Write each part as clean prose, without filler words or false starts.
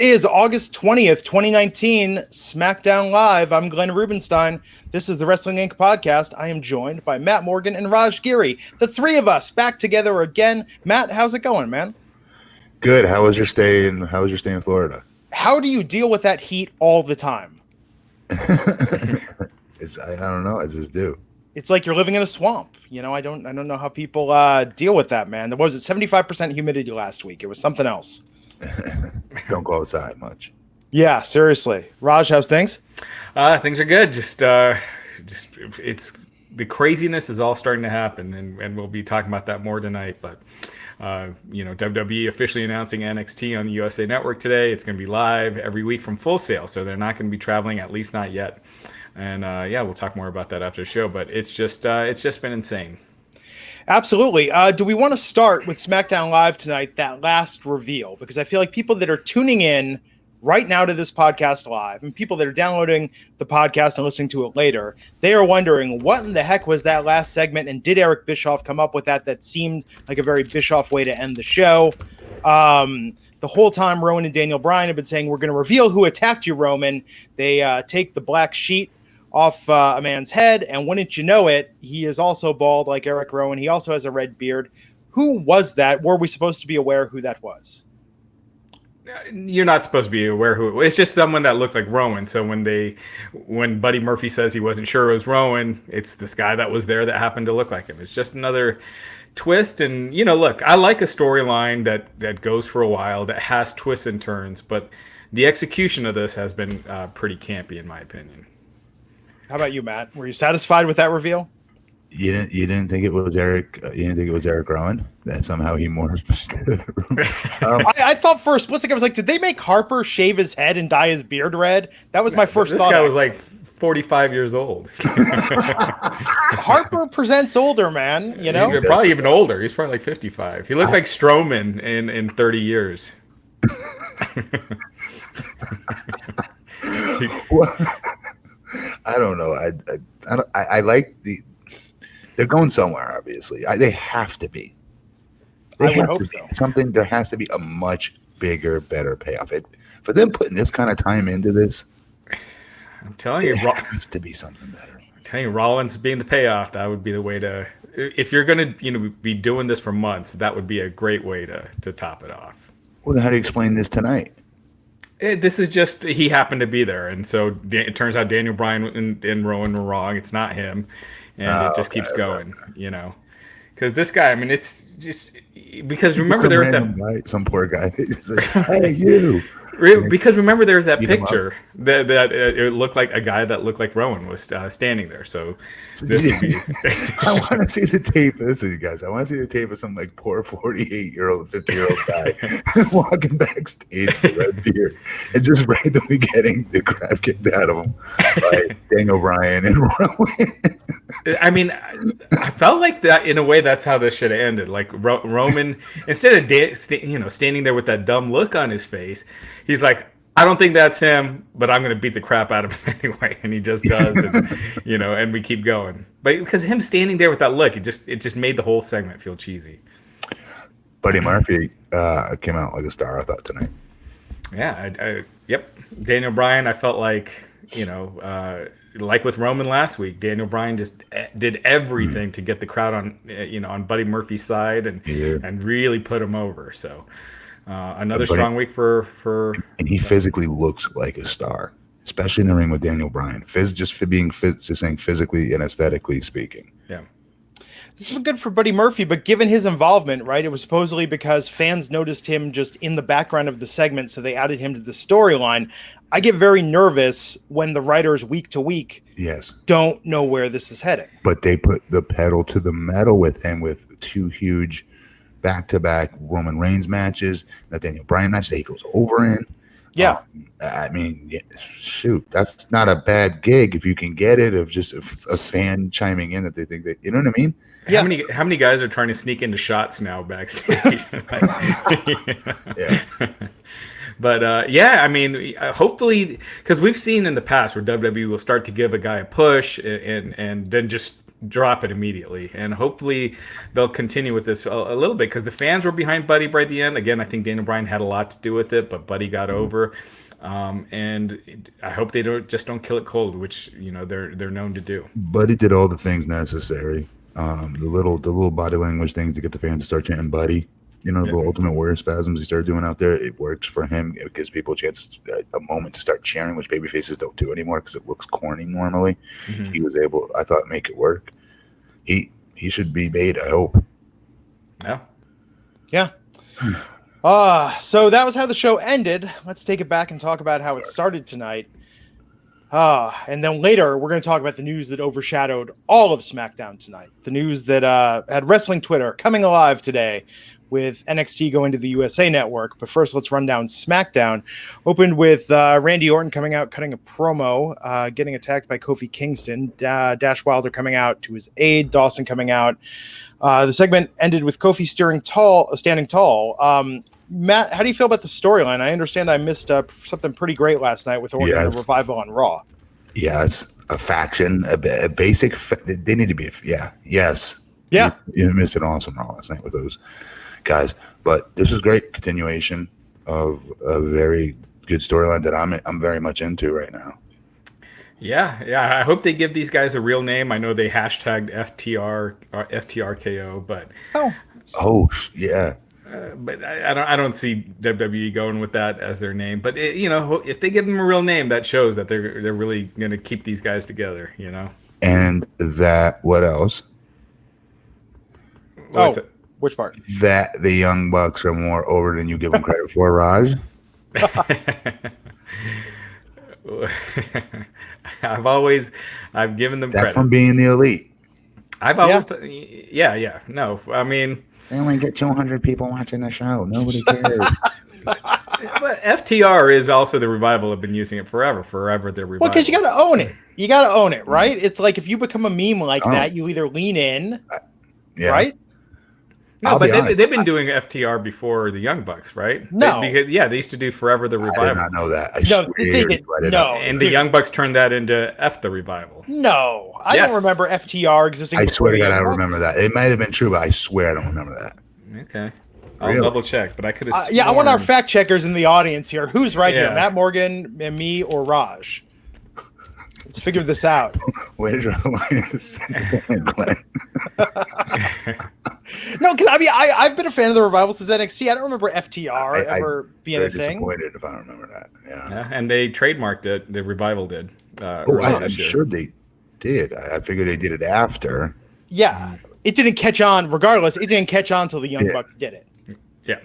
It is August 20th, 2019, SmackDown Live. I'm Glenn Rubenstein. This is the Wrestling Inc. podcast. I am joined by Matt Morgan and Raj Giri. The three of us back together again. Matt, how's it going, man? Good. How was your stay in Florida? How do you deal with that heat all the time? I don't know. I just do. It's like you're living in a swamp. You know, I don't know how people deal with that, man. There was 75% humidity last week. It was something else. Don't go outside much. Yeah, seriously. Raj, how's things? Things are good. Just it's the craziness is all starting to happen, and we'll be talking about that more tonight. But WWE officially announcing NXT on the USA Network today. It's going to be live every week from Full Sail, so they're not going to be traveling, at least not yet. And we'll talk more about that after the show. But it's just been insane. Absolutely. Do we want to start with SmackDown Live tonight, that last reveal? Because I feel like people that are tuning in right now to this podcast live and people that are downloading the podcast and listening to it later, they are wondering, what in the heck was that last segment? And did Eric Bischoff come up with that seemed like a very Bischoff way to end the show? The whole time, Rowan and Daniel Bryan have been saying, we're going to reveal who attacked you, Roman. They take the black sheet off a man's head, and wouldn't you know it, he is also bald like Eric Rowan. He also has a red beard. Who was that? Were we supposed to be aware who that was? You're not supposed to be aware who it was. It's just someone that looked like Rowan. So when Buddy Murphy says he wasn't sure it was Rowan, it's this guy that was there that happened to look like him. It's just another twist. And look, I like a storyline that goes for a while, that has twists and turns, but the execution of this has been pretty campy in my opinion. How about you, Matt? Were you satisfied with that reveal? You didn't think it was Eric? You didn't think it was Eric Rowan? That somehow he morphed back to the room? I thought for a split second, I was like, did they make Harper shave his head and dye his beard red? That was my first thought. This guy was like 45 years old. Harper presents older, man. He's probably even older. He's probably like 55. He looked like Strowman in 30 years. I don't know. I like they're going somewhere. Obviously, they have to be. I would hope so. Something. There has to be a much bigger, better payoff. For them putting this kind of time into this, I'm telling you, there has to be something better. I'm telling you, Rollins being the payoff, that would be the way to. If you're going to be doing this for months, that would be a great way to top it off. Well, then how do you explain this tonight? This is just, he happened to be there, and so it turns out Daniel Bryan and Rowan were wrong. It's not him, and it just keeps going, Because this guy, I mean, it's just because remember there was that some poor guy. Like, hey, you. Because remember there was that picture that it looked like a guy that looked like Rowan was standing there. So this would be. I want to see the tape. Listen, you guys. I want to see the tape of some like poor 48-year-old, 50-year-old guy walking backstage with a red beard and just randomly getting the crap kicked out of him by Daniel Bryan and Rowan. I mean, I felt like that in a way. That's how this should have ended. Like Roman, instead of standing there with that dumb look on his face, he's like, I don't think that's him, but I'm going to beat the crap out of him anyway, and he just does, and, and we keep going. But because him standing there with that look, it just made the whole segment feel cheesy. Buddy Murphy came out like a star, I thought, tonight. Yeah, yep. Daniel Bryan, I felt like, like with Roman last week, Daniel Bryan just did everything to get the crowd on Buddy Murphy's side and really put him over. So another strong week for and he physically looks like a star, especially in the ring with Daniel Bryan. Just saying physically and aesthetically speaking. Yeah. This is good for Buddy Murphy, but given his involvement, right, it was supposedly because fans noticed him just in the background of the segment, so they added him to the storyline. I get very nervous when the writers week to week don't know where this is heading. But they put the pedal to the metal with him with two huge back-to-back Roman Reigns matches, the Daniel Bryan match that he goes over in. Yeah. I mean, shoot, that's not a bad gig if you can get it, of just a fan chiming in that they think that, you know what I mean? Yeah. How many guys are trying to sneak into shots now backstage? Yeah. But I mean, hopefully, because we've seen in the past where WWE will start to give a guy a push and then just drop it immediately. And hopefully they'll continue with this a little bit, because the fans were behind Buddy by the end. Again, I think Daniel Bryan had a lot to do with it, but Buddy got over. And I hope they don't kill it cold, which they're known to do. Buddy did all the things necessary. The little body language things to get the fans to start chanting Buddy. The Ultimate Warrior spasms he started doing out there. It works for him. It gives people a chance, a moment to start cheering, which babyfaces don't do anymore because it looks corny normally. Mm-hmm. He was able, I thought, make it work. He should be made, I hope. Yeah. So that was how the show ended. Let's take it back and talk about how it started tonight. And then later, we're going to talk about the news that overshadowed all of SmackDown tonight. The news that had Wrestling Twitter coming alive today with NXT going to the USA Network. But first, let's run down SmackDown. Opened with Randy Orton coming out, cutting a promo, getting attacked by Kofi Kingston. Dash Wilder coming out to his aid. Dawson coming out. The segment ended with Kofi standing tall. Matt, how do you feel about the storyline? I understand I missed something pretty great last night with Orton and the Revival on Raw. Yeah, it's a faction, a basic. They need to be. Yes. Yeah. You missed an awesome Raw last night with those guys, but this is great continuation of a very good storyline that I'm very much into right now. Yeah. I hope they give these guys a real name. I know they hashtagged FTR or FTRKO, but yeah. But I don't see WWE going with that as their name. But if they give them a real name, that shows that they're really going to keep these guys together. And that, what else? Which part? That the Young Bucks are more over than you give them credit for, Raj. I've given them That's credit. from being the elite. I've always, no, I mean, they only get 200 people watching the show. Nobody cares. But FTR is also the Revival. Have been using it forever. The Revival. Well, because you got to own it. You got to own it, right? It's like if you become a meme like that, you either lean in, right? No, but they've been doing FTR before the Young Bucks, right? No. They used to do Forever the Revival. I did not know that. They did. No. And the Young Bucks turned that into F the Revival. No. I don't remember FTR existing. I swear to God, I don't remember that. It might have been true, but I swear I don't remember that. Okay. I'll double check, but I could have I want our fact checkers in the audience here. Who's right here? Matt Morgan, and me, or Raj? Let's figure this out. Way to draw the line in the sand, Glenn. No, because I've been a fan of the Revival since NXT. I don't remember FTR ever being a thing. Disappointed if I don't remember that. Yeah, and they trademarked it. The Revival did. I'm sure they did. I figured they did it after. Yeah, it didn't catch on. Regardless, it didn't catch on until the Young Bucks did it. Yeah.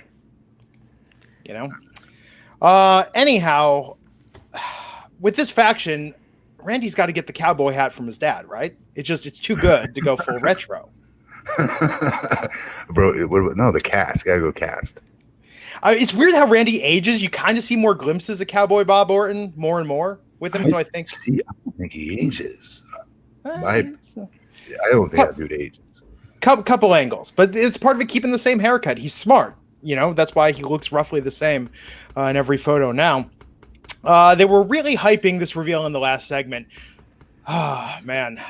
Anyhow, with this faction, Randy's got to get the cowboy hat from his dad, right? It's too good to go full retro. Bro, no, the cast. Gotta go cast. It's weird how Randy ages. You kind of see more glimpses of Cowboy Bob Orton more and more with him. So I think I don't think he ages. I don't think that dude ages. Couple angles, but it's part of it keeping the same haircut. He's smart. That's why he looks roughly the same in every photo now. They were really hyping this reveal in the last segment. Oh, man.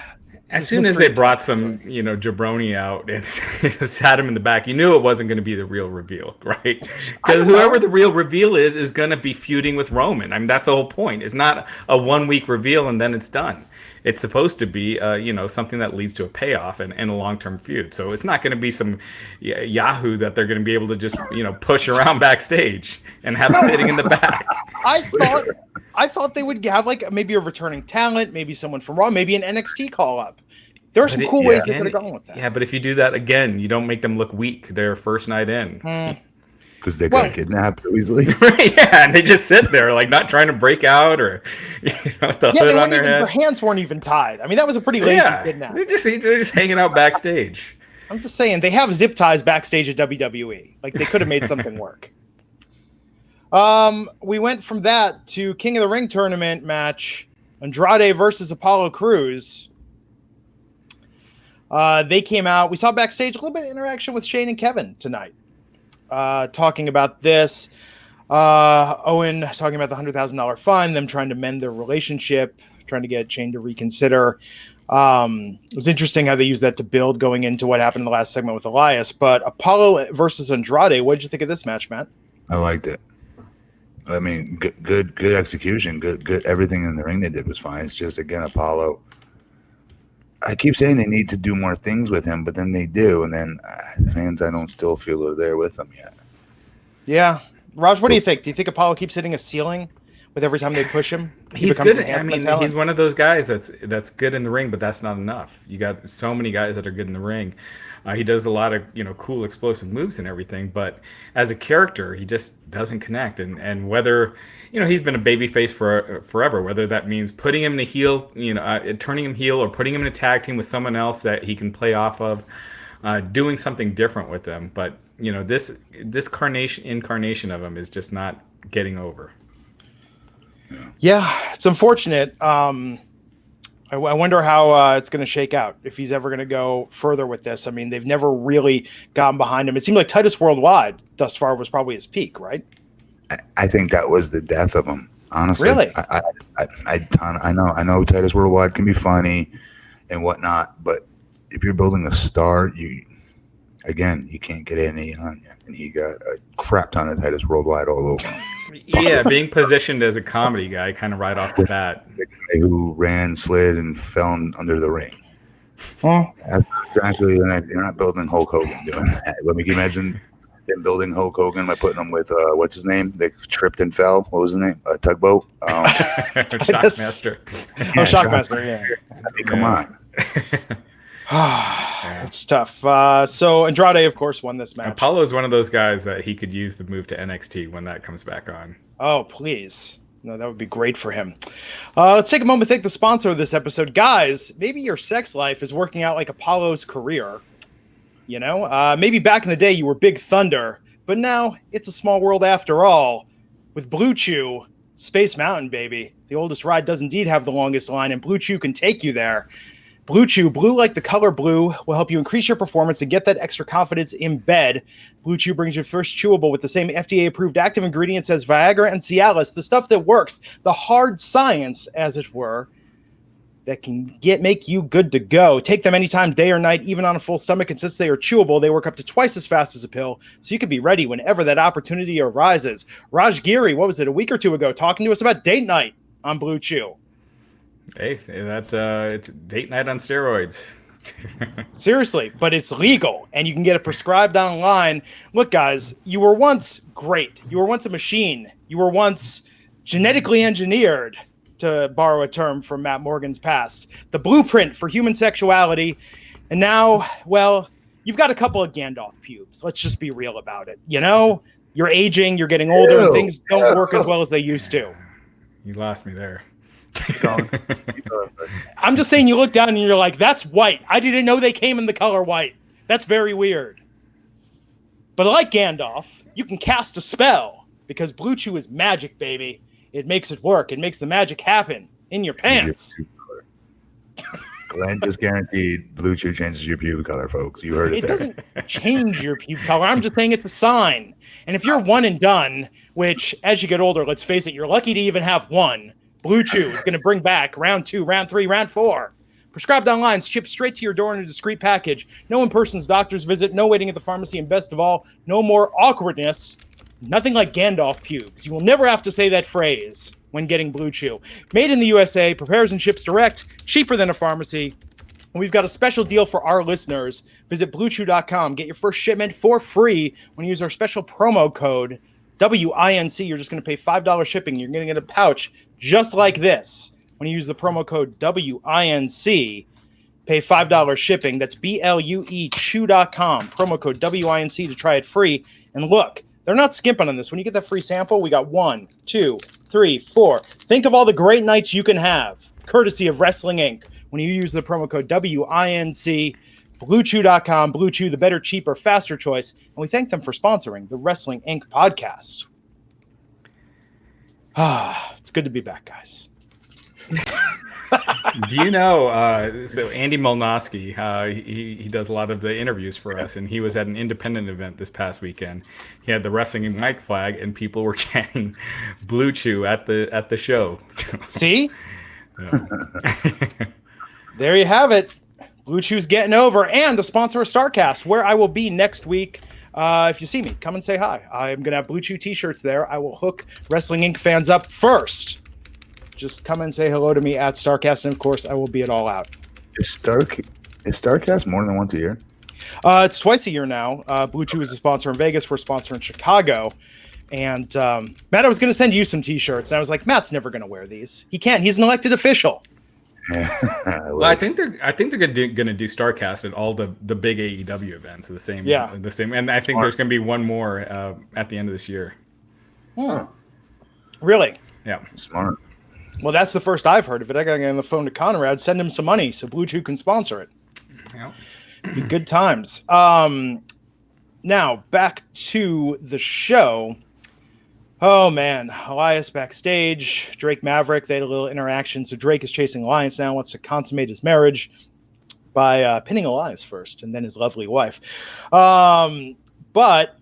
As soon as they brought some, jabroni out and sat him in the back, you knew it wasn't going to be the real reveal, right? Because whoever the real reveal is going to be feuding with Roman. I mean, that's the whole point. It's not a 1 week reveal and then it's done. It's supposed to be, something that leads to a payoff and a long-term feud. So it's not going to be some Yahoo that they're going to be able to just, push around backstage and have sitting in the back. I thought they would have maybe a returning talent, maybe someone from Raw, maybe an NXT call-up. There are some cool ways they could have gone with that. Yeah, but if you do that again, you don't make them look weak their first night in. Because they got kidnapped so easily. Yeah, and they just sit there, not trying to break out or the hood on their head. Their hands weren't even tied. I mean, that was a pretty lazy kidnap. They're just hanging out backstage. I'm just saying, they have zip ties backstage at WWE. They could have made something work. We went from that to King of the Ring tournament match, Andrade versus Apollo Crews. They came out. We saw backstage a little bit of interaction with Shane and Kevin tonight. Talking about this. Owen talking about the $100,000 fund, them trying to mend their relationship, trying to get Shane to reconsider. It was interesting how they used that to build going into what happened in the last segment with Elias. But Apollo versus Andrade, what did you think of this match, Matt? I liked it. I mean, good execution. Good. Everything in the ring they did was fine. It's just, again, Apollo. I keep saying they need to do more things with him, but then they do, and then fans, I don't still feel are there with them yet. Yeah, Raj, what do you think? Do you think Apollo keeps hitting a ceiling with every time they push him? He's good. I mean, he's one of those guys that's good in the ring, but that's not enough. You got so many guys that are good in the ring. He does a lot of cool explosive moves and everything, but as a character, he just doesn't connect. And whether he's been a babyface for forever, whether that means putting him in a heel, turning him heel, or putting him in a tag team with someone else that he can play off of, doing something different with them. But this incarnation of him is just not getting over. Yeah, it's unfortunate. I wonder how it's going to shake out, if he's ever going to go further with this. I mean, they've never really gotten behind him. It seemed like Titus Worldwide thus far was probably his peak, right? I think that was the death of him, honestly. Really? I know Titus Worldwide can be funny and whatnot, but if you're building a star, you can't get any on you. And he got a crap ton of Titus Worldwide all over him. Yeah, being positioned as a comedy guy kind of right off the bat. The guy who ran, slid, and fell under the ring. Well, That's exactly. You're not building Hulk Hogan doing that. Let me imagine them building Hulk Hogan by putting him with what's his name? They tripped and fell. What was his name? Tugboat. Shockmaster. Shockmaster. Yeah. I mean, come on. It's tough. So Andrade, of course, won this match. Apollo is one of those guys that he could use the move to NXT when that comes back on. Oh, please. No, that would be great for him. Let's take a moment to thank the sponsor of this episode. Guys, maybe your sex life is working out like Apollo's career. Maybe back in the day you were Big Thunder, but now it's a small world after all. With Blue Chew, Space Mountain, baby. The oldest ride does indeed have the longest line, and Blue Chew can take you there. Blue Chew, blue like the color blue, will help you increase your performance and get that extra confidence in bed. Blue Chew brings you first chewable with the same FDA-approved active ingredients as Viagra and Cialis, the stuff that works, the hard science, as it were, that can make you good to go. Take them anytime, day or night, even on a full stomach. And since they are chewable, they work up to twice as fast as a pill, so you can be ready whenever that opportunity arises. Raj Giri, what was it, a week or two ago, talking to us about date night on Blue Chew. Hey, it's date night on steroids. Seriously, but it's legal, and you can get it prescribed online. Look, guys, you were once great. You were once a machine. You were once genetically engineered, to borrow a term from Matt Morgan's past. The blueprint for human sexuality. And now, well, you've got a couple of Gandalf pubes. Let's just be real about it. You're aging, you're getting older, and things don't work as well as they used to. You lost me there. I'm just saying, you look down and you're like, that's white. I didn't know they came in the color white. That's very weird. But like Gandalf, you can cast a spell because Blue Chew is magic, baby. It makes it work. It makes the magic happen in your pants. Glenn just guaranteed Blue Chew changes your pube color, folks. You heard it there. Doesn't change your pube color. I'm just saying it's a sign. And if you're one and done, which as you get older, let's face it, you're lucky to even have one, Blue Chew is going to bring back round 2, round 3, round 4. Prescribed online, shipped straight to your door in a discreet package. No in-person's doctor's visit, no waiting at the pharmacy, and best of all, no more awkwardness. Nothing like Gandalf pubes. You will never have to say that phrase when getting Blue Chew. Made in the USA, prepares and ships direct, cheaper than a pharmacy. And we've got a special deal for our listeners. Visit BlueChew.com. Get your first shipment for free when you use our special promo code WINC. You're just going to pay $5 shipping. You're going to get a pouch just like this when you use the promo code WINC. Pay $5 shipping. That's BLUE Chew.com. Promo code WINC to try it free. And look, they're not skimping on this. When you get that free sample, we got 1, 2, 3, 4. Think of all the great nights you can have, courtesy of Wrestling Inc. when you use the promo code WINC. BlueChew.com. Blue Chew, the better, cheaper, faster choice. And we thank them for sponsoring the Wrestling Inc. podcast. It's good to be back, guys. Do you know, so Andy Molnowski, he does a lot of the interviews for us, and he was at an independent event this past weekend. He had the Wrestling mic flag, and people were chanting Blue Chew at the show. See? There you have it. Blue Chew's getting over, and a sponsor of StarCast, where I will be next week. If you see me, come and say hi. I'm going to have Blue Chew t-shirts there. I will hook Wrestling Inc. fans up first. Just come and say hello to me at StarCast, and of course, I will be at All Out. Is StarCast more than once a year? It's twice a year now. Blue Chew is a sponsor in Vegas. We're a sponsor in Chicago. And Matt, I was going to send you some t-shirts. And I was like, Matt's never going to wear these. He can't. He's an elected official. Well, I think they're going to do StarCast at all the big AEW events. The same. And I think there's going to be one more at the end of this year. Huh. Really? Yeah. Smart. Well, that's the first I've heard of it. I got to get on the phone to Conrad, send him some money so Blue Chew can sponsor it. Yeah. Be good times. Now back to the show. Oh man, Elias backstage. Drake Maverick, they had a little interaction. So Drake is chasing Elias now, wants to consummate his marriage by pinning Elias first and then his lovely wife. But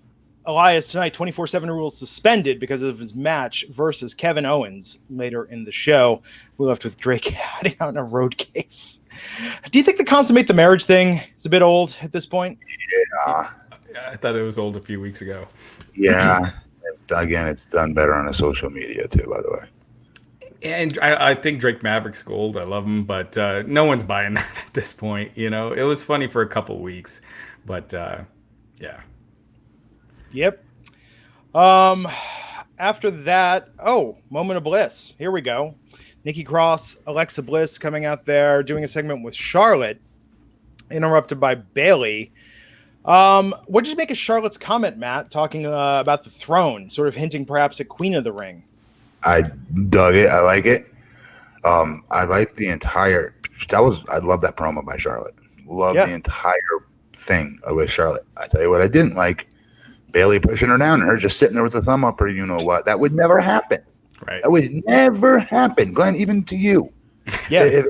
Elias tonight, 24/7 rules suspended because of his match versus Kevin Owens later in the show. We're left with Drake hiding out in a road case. Do you think the consummate the marriage thing is a bit old at this point? Yeah. I thought it was old a few weeks ago. Yeah. It's done better on the social media too, by the way. And I think Drake Maverick's gold. I love him, but no one's buying that at this point. You know, it was funny for a couple weeks, but yeah. Yep. After that, Moment of Bliss. Here we go. Nikki Cross, Alexa Bliss coming out there doing a segment with Charlotte, interrupted by Bayley. What did you make of Charlotte's comment, Matt, talking about the throne, sort of hinting perhaps at Queen of the Ring? I dug it. I like it. I like the entire. I love that promo by Charlotte. Love the entire thing with Charlotte. I tell you what, I didn't like Bayley pushing her down and her just sitting there with the thumb up, or you know what? That would never happen. Right. That would never happen, Glenn. Even to you. Yeah. If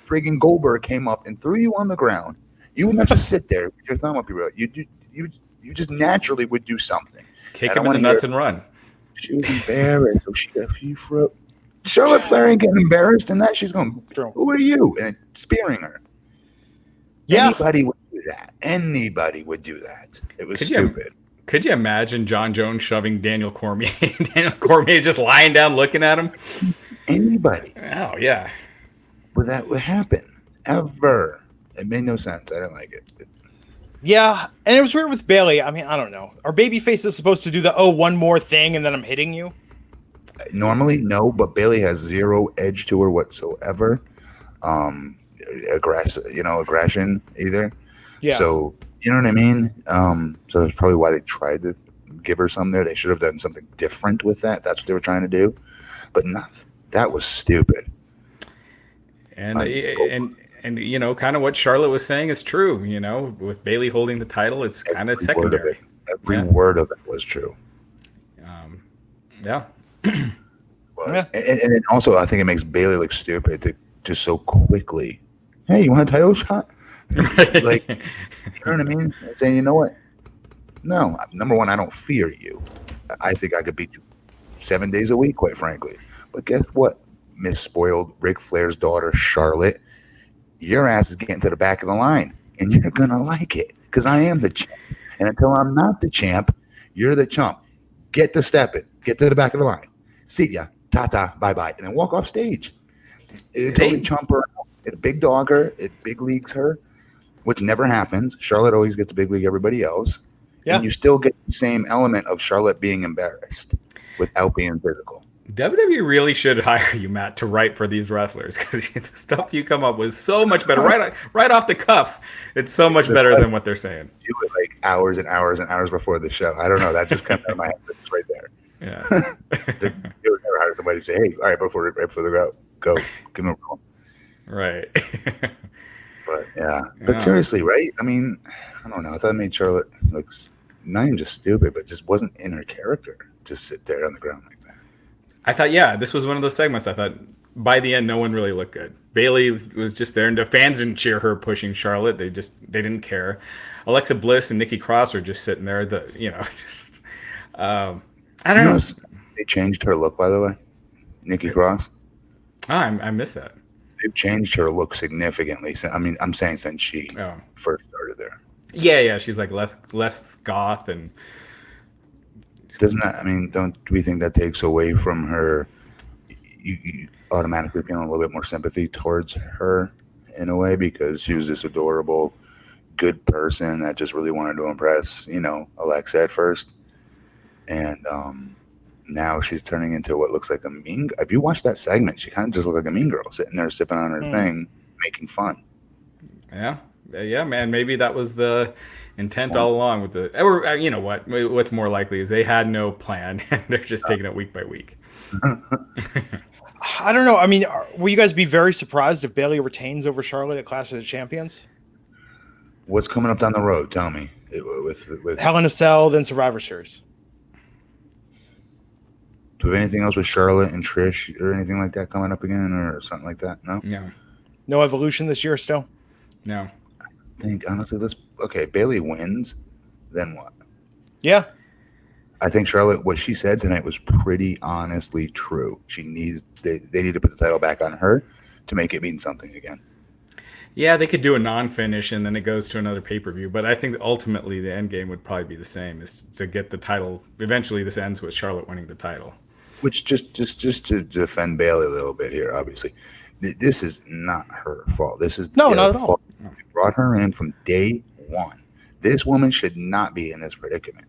friggin' Goldberg came up and threw you on the ground, you would not just sit there with your thumb up your road. You just naturally would do something. Kick him in the nuts and run. She was embarrassed. So she got a few throat. Charlotte Flair ain't getting embarrassed in that. She's going, who are you? And spearing her. Yeah. Anybody would do that. Anybody would do that. It was stupid. Could you imagine John Jones shoving Daniel Cormier? Daniel Cormier just lying down looking at him? Anybody. Oh, yeah. But that would happen. Ever. It made no sense. I didn't like it. Yeah, and it was weird with Bayley. I mean, I don't know. Are baby faces supposed to do the one more thing and then I'm hitting you? Normally, no, but Bayley has zero edge to her whatsoever. Aggression either. Yeah. So, you know what I mean? So that's probably why they tried to give her some there. They should have done something different with that. That's what they were trying to do. But that was stupid. And you know, kind of what Charlotte was saying is true. You know, with Bayley holding the title, it's kind of secondary. Every word of it was true. Yeah. And then also, I think it makes Bayley look stupid to just so quickly. Hey, you want a title shot? Like, you know what I mean? Saying, you know what? No, number one, I don't fear you. I think I could beat you 7 days a week, quite frankly. But guess what, Miss Spoiled, Ric Flair's daughter, Charlotte? Your ass is getting to the back of the line, and you're going to like it because I am the champ. And until I'm not the champ, you're the chump. Get to stepping. Get to the back of the line. See ya. Ta-ta. Bye-bye. And then walk off stage. It totally chump her out. It big dog her. It big leagues her, which never happens. Charlotte always gets a big league everybody else. Yeah. And you still get the same element of Charlotte being embarrassed without being physical. WWE really should hire you, Matt, to write for these wrestlers because the stuff you come up with is so much better. Right off the cuff, it's so much better than what they're saying. Do it like hours and hours and hours before the show. I don't know. That just comes out of my head. It's right there. Yeah. You would never hire somebody to say, "Hey, all right, before the go, give them a roll." Right. But but seriously, right? I mean, I don't know. I thought it made Charlotte look not even just stupid, but just wasn't in her character to sit there on the ground like that. I thought, this was one of those segments. I thought by the end, no one really looked good. Bayley was just there, and the fans didn't cheer her pushing Charlotte. They didn't care. Alexa Bliss and Nikki Cross are just sitting there. I don't know. They changed her look, by the way. Nikki Cross. I missed that. They've changed her look significantly. I mean, I'm saying since she first started there. Yeah, she's like less goth and. Doesn't that? I mean, do we think that takes away from her? You automatically feeling a little bit more sympathy towards her in a way because she was this adorable, good person that just really wanted to impress, Alexa at first, and now she's turning into what looks like a mean. If you watch that segment, she kind of just looked like a mean girl sitting there sipping on her thing, making fun. Yeah, man. Maybe that was the intent all along with the. Or you know what? What's more likely is they had no plan and they're just taking it week by week. I don't know. I mean, will you guys be very surprised if Bayley retains over Charlotte at Clash of the Champions? What's coming up down the road? Tell me. With Hell in a Cell, then Survivor Series. Do we have anything else with Charlotte and Trish or anything like that coming up again or something like that? No? No Evolution this year still? No. I think, honestly, Bayley wins, then what? Yeah. I think Charlotte, what she said tonight was pretty honestly true. They need to put the title back on her to make it mean something again. Yeah, they could do a non-finish and then it goes to another pay-per-view. But I think ultimately the end game would probably be the same, is to get the title. Eventually this ends with Charlotte winning the title. Which just to defend Bayley a little bit here, obviously, this is not her fault. This is not at all. We brought her in from day one. This woman should not be in this predicament.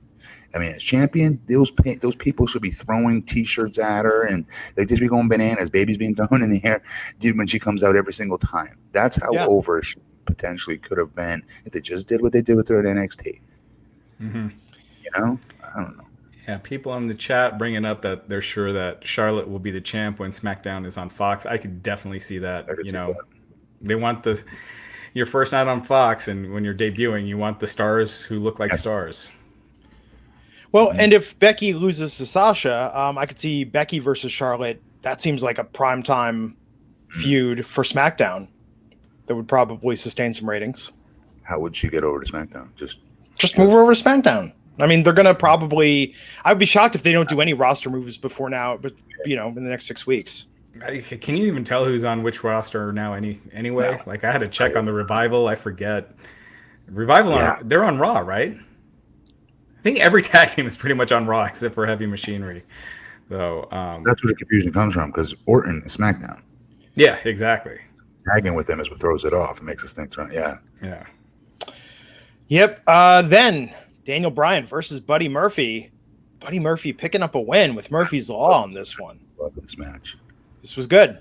I mean, as champion, those people should be throwing T-shirts at her, and they just be going bananas. Babies being thrown in the air when she comes out every single time. That's how over she potentially could have been if they just did what they did with her at NXT. Mm-hmm. I don't know. Yeah, people in the chat bringing up that they're sure that Charlotte will be the champ when SmackDown is on Fox. I could definitely see that. They want your first night on Fox, and when you're debuting, you want the stars who look like stars. Well, and if Becky loses to Sasha, I could see Becky versus Charlotte. That seems like a primetime feud for SmackDown that would probably sustain some ratings. How would she get over to SmackDown? Just move her over to SmackDown. I mean, they're going to probably... I would be shocked if they don't do any roster moves before now, but, in the next 6 weeks. Can you even tell who's on which roster now anyway? No. Like, I had to check on the Revival. I forget. Revival, they're on Raw, right? I think every tag team is pretty much on Raw except for Heavy Machinery. So that's where the confusion comes from, because Orton is SmackDown. Yeah, exactly. Tagging with them is what throws it off. It makes us think, yeah. Yep. Then Daniel Bryan versus Buddy Murphy. Buddy Murphy picking up a win with Murphy's Law on this one. Love this match. This was good.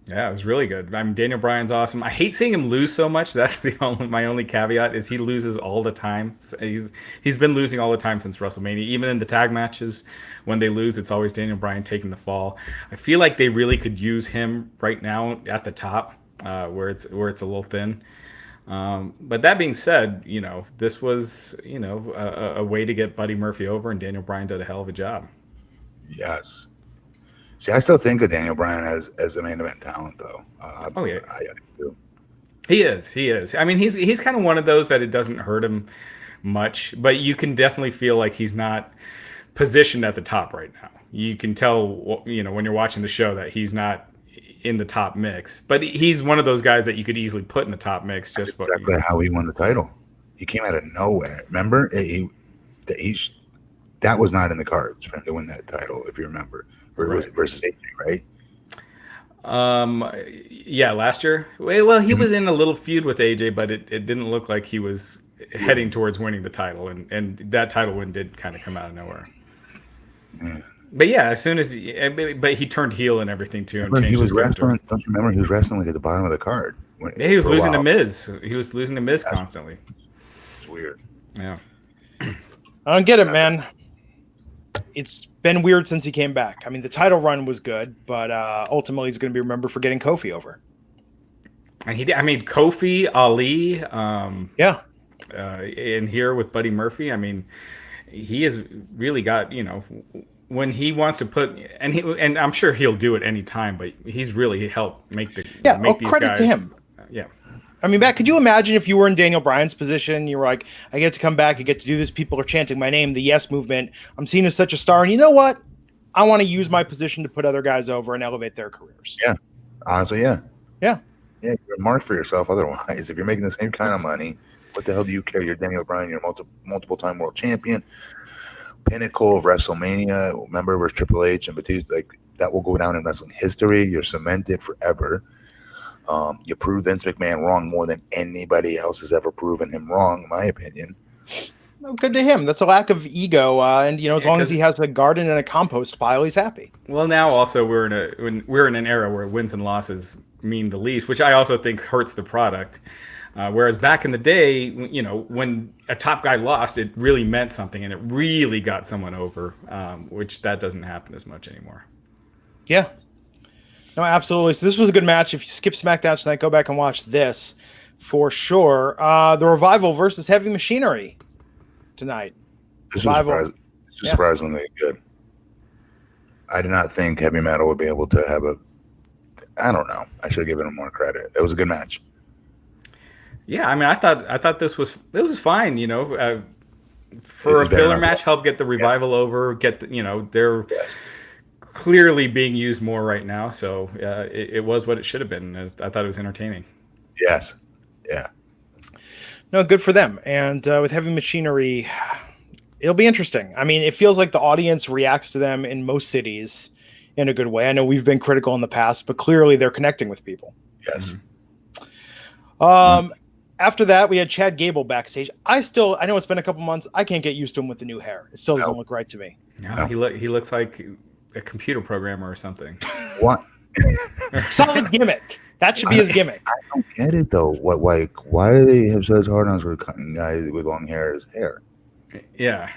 Yeah, it was really good. I mean, Daniel Bryan's awesome. I hate seeing him lose so much. That's my only caveat is he loses all the time. He's been losing all the time since WrestleMania. Even in the tag matches, when they lose, it's always Daniel Bryan taking the fall. I feel like they really could use him right now at the top, where it's a little thin. But that being said, this was a way to get Buddy Murphy over, and Daniel Bryan did a hell of a job. Yes. See, I still think of Daniel Bryan as a main event talent, though. I do. He is. I mean, he's kind of one of those that it doesn't hurt him much, but you can definitely feel like he's not positioned at the top right now. You can tell, when you're watching the show that he's not in the top mix, but he's one of those guys that you could easily put in the top mix. That's exactly how he won the title. He came out of nowhere. Remember, that was not in the cards for him to win that title, if you remember. Or was it versus AJ, right? Yeah, last year. Well, he was in a little feud with AJ, but it didn't look like he was heading towards winning the title, and that title win did kind of come out of nowhere. Yeah. But yeah, as soon as he turned heel and everything too, and changed he was his wrestling. Don't you remember? He was wrestling like at the bottom of the card. Yeah, he was losing to Miz. He was losing to Miz constantly. It's weird. Yeah. I don't get it, man. It's been weird since he came back. I mean, the title run was good, but ultimately he's going to be remembered for getting Kofi over. And Kofi, Ali, in here with Buddy Murphy. I mean, he has really got, when he wants to put, and I'm sure he'll do it any time, but he's really helped make these credit guys. To him. Yeah. I mean, Matt, could you imagine if you were in Daniel Bryan's position? You were like, I get to come back. I get to do this. People are chanting my name, the Yes Movement. I'm seen as such a star. And you know what? I want to use my position to put other guys over and elevate their careers. Yeah. Honestly, yeah. Yeah. Yeah, you're a mark for yourself otherwise. If you're making the same kind of money, what the hell do you care? You're Daniel Bryan, you're a multiple-time world champion, pinnacle of WrestleMania. Remember, where Triple H and Batista, like, that will go down in wrestling history. You're cemented forever. You prove Vince McMahon wrong more than anybody else has ever proven him wrong, in my opinion. Well, good to him. That's a lack of ego, and as long as he has a garden and a compost pile, he's happy. Well, now also we're in an era where wins and losses mean the least, which I also think hurts the product. Whereas back in the day, when a top guy lost, it really meant something and it really got someone over, which that doesn't happen as much anymore. Yeah. No, absolutely. So this was a good match. If you skip SmackDown tonight, go back and watch this for sure. The Revival versus Heavy Machinery tonight. This was surprisingly good. I did not think Heavy Metal would be able to have I don't know. I should have given him more credit. It was a good match. Yeah, I mean, I thought this was fine. For a filler match, help get the Revival over. They're clearly being used more right now, so it was what it should have been. I thought it was entertaining. Yes. Yeah. No, good for them. And with Heavy Machinery, it'll be interesting. I mean, it feels like the audience reacts to them in most cities in a good way. I know we've been critical in the past, but clearly they're connecting with people. Yes. After that, we had Chad Gable backstage. I know it's been a couple months. I can't get used to him with the new hair. It still doesn't look right to me. No. He looks like a computer programmer or something. What? Solid gimmick. That should be his gimmick. I don't get it though. Why do they have such hard-ons for cutting guys with long hair as hair? Yeah.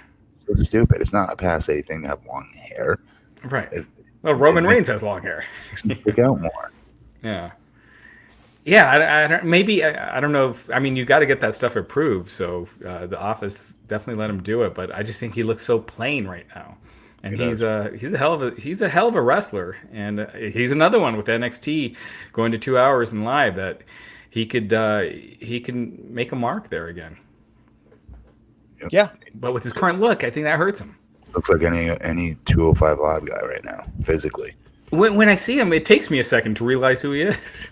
So stupid. It's not a passe thing to have long hair. Right. Roman Reigns has long hair. Stick out more. Yeah. Yeah, I don't know if, you got to get that stuff approved. So the office definitely let him do it, but I just think he looks so plain right now. And he's a hell of a wrestler, and he's another one with NXT going to 2 hours and live that he can make a mark there again. Yep. Yeah, but with his current look, I think that hurts him. Looks like any 205 Live guy right now, physically. When I see him, it takes me a second to realize who he is.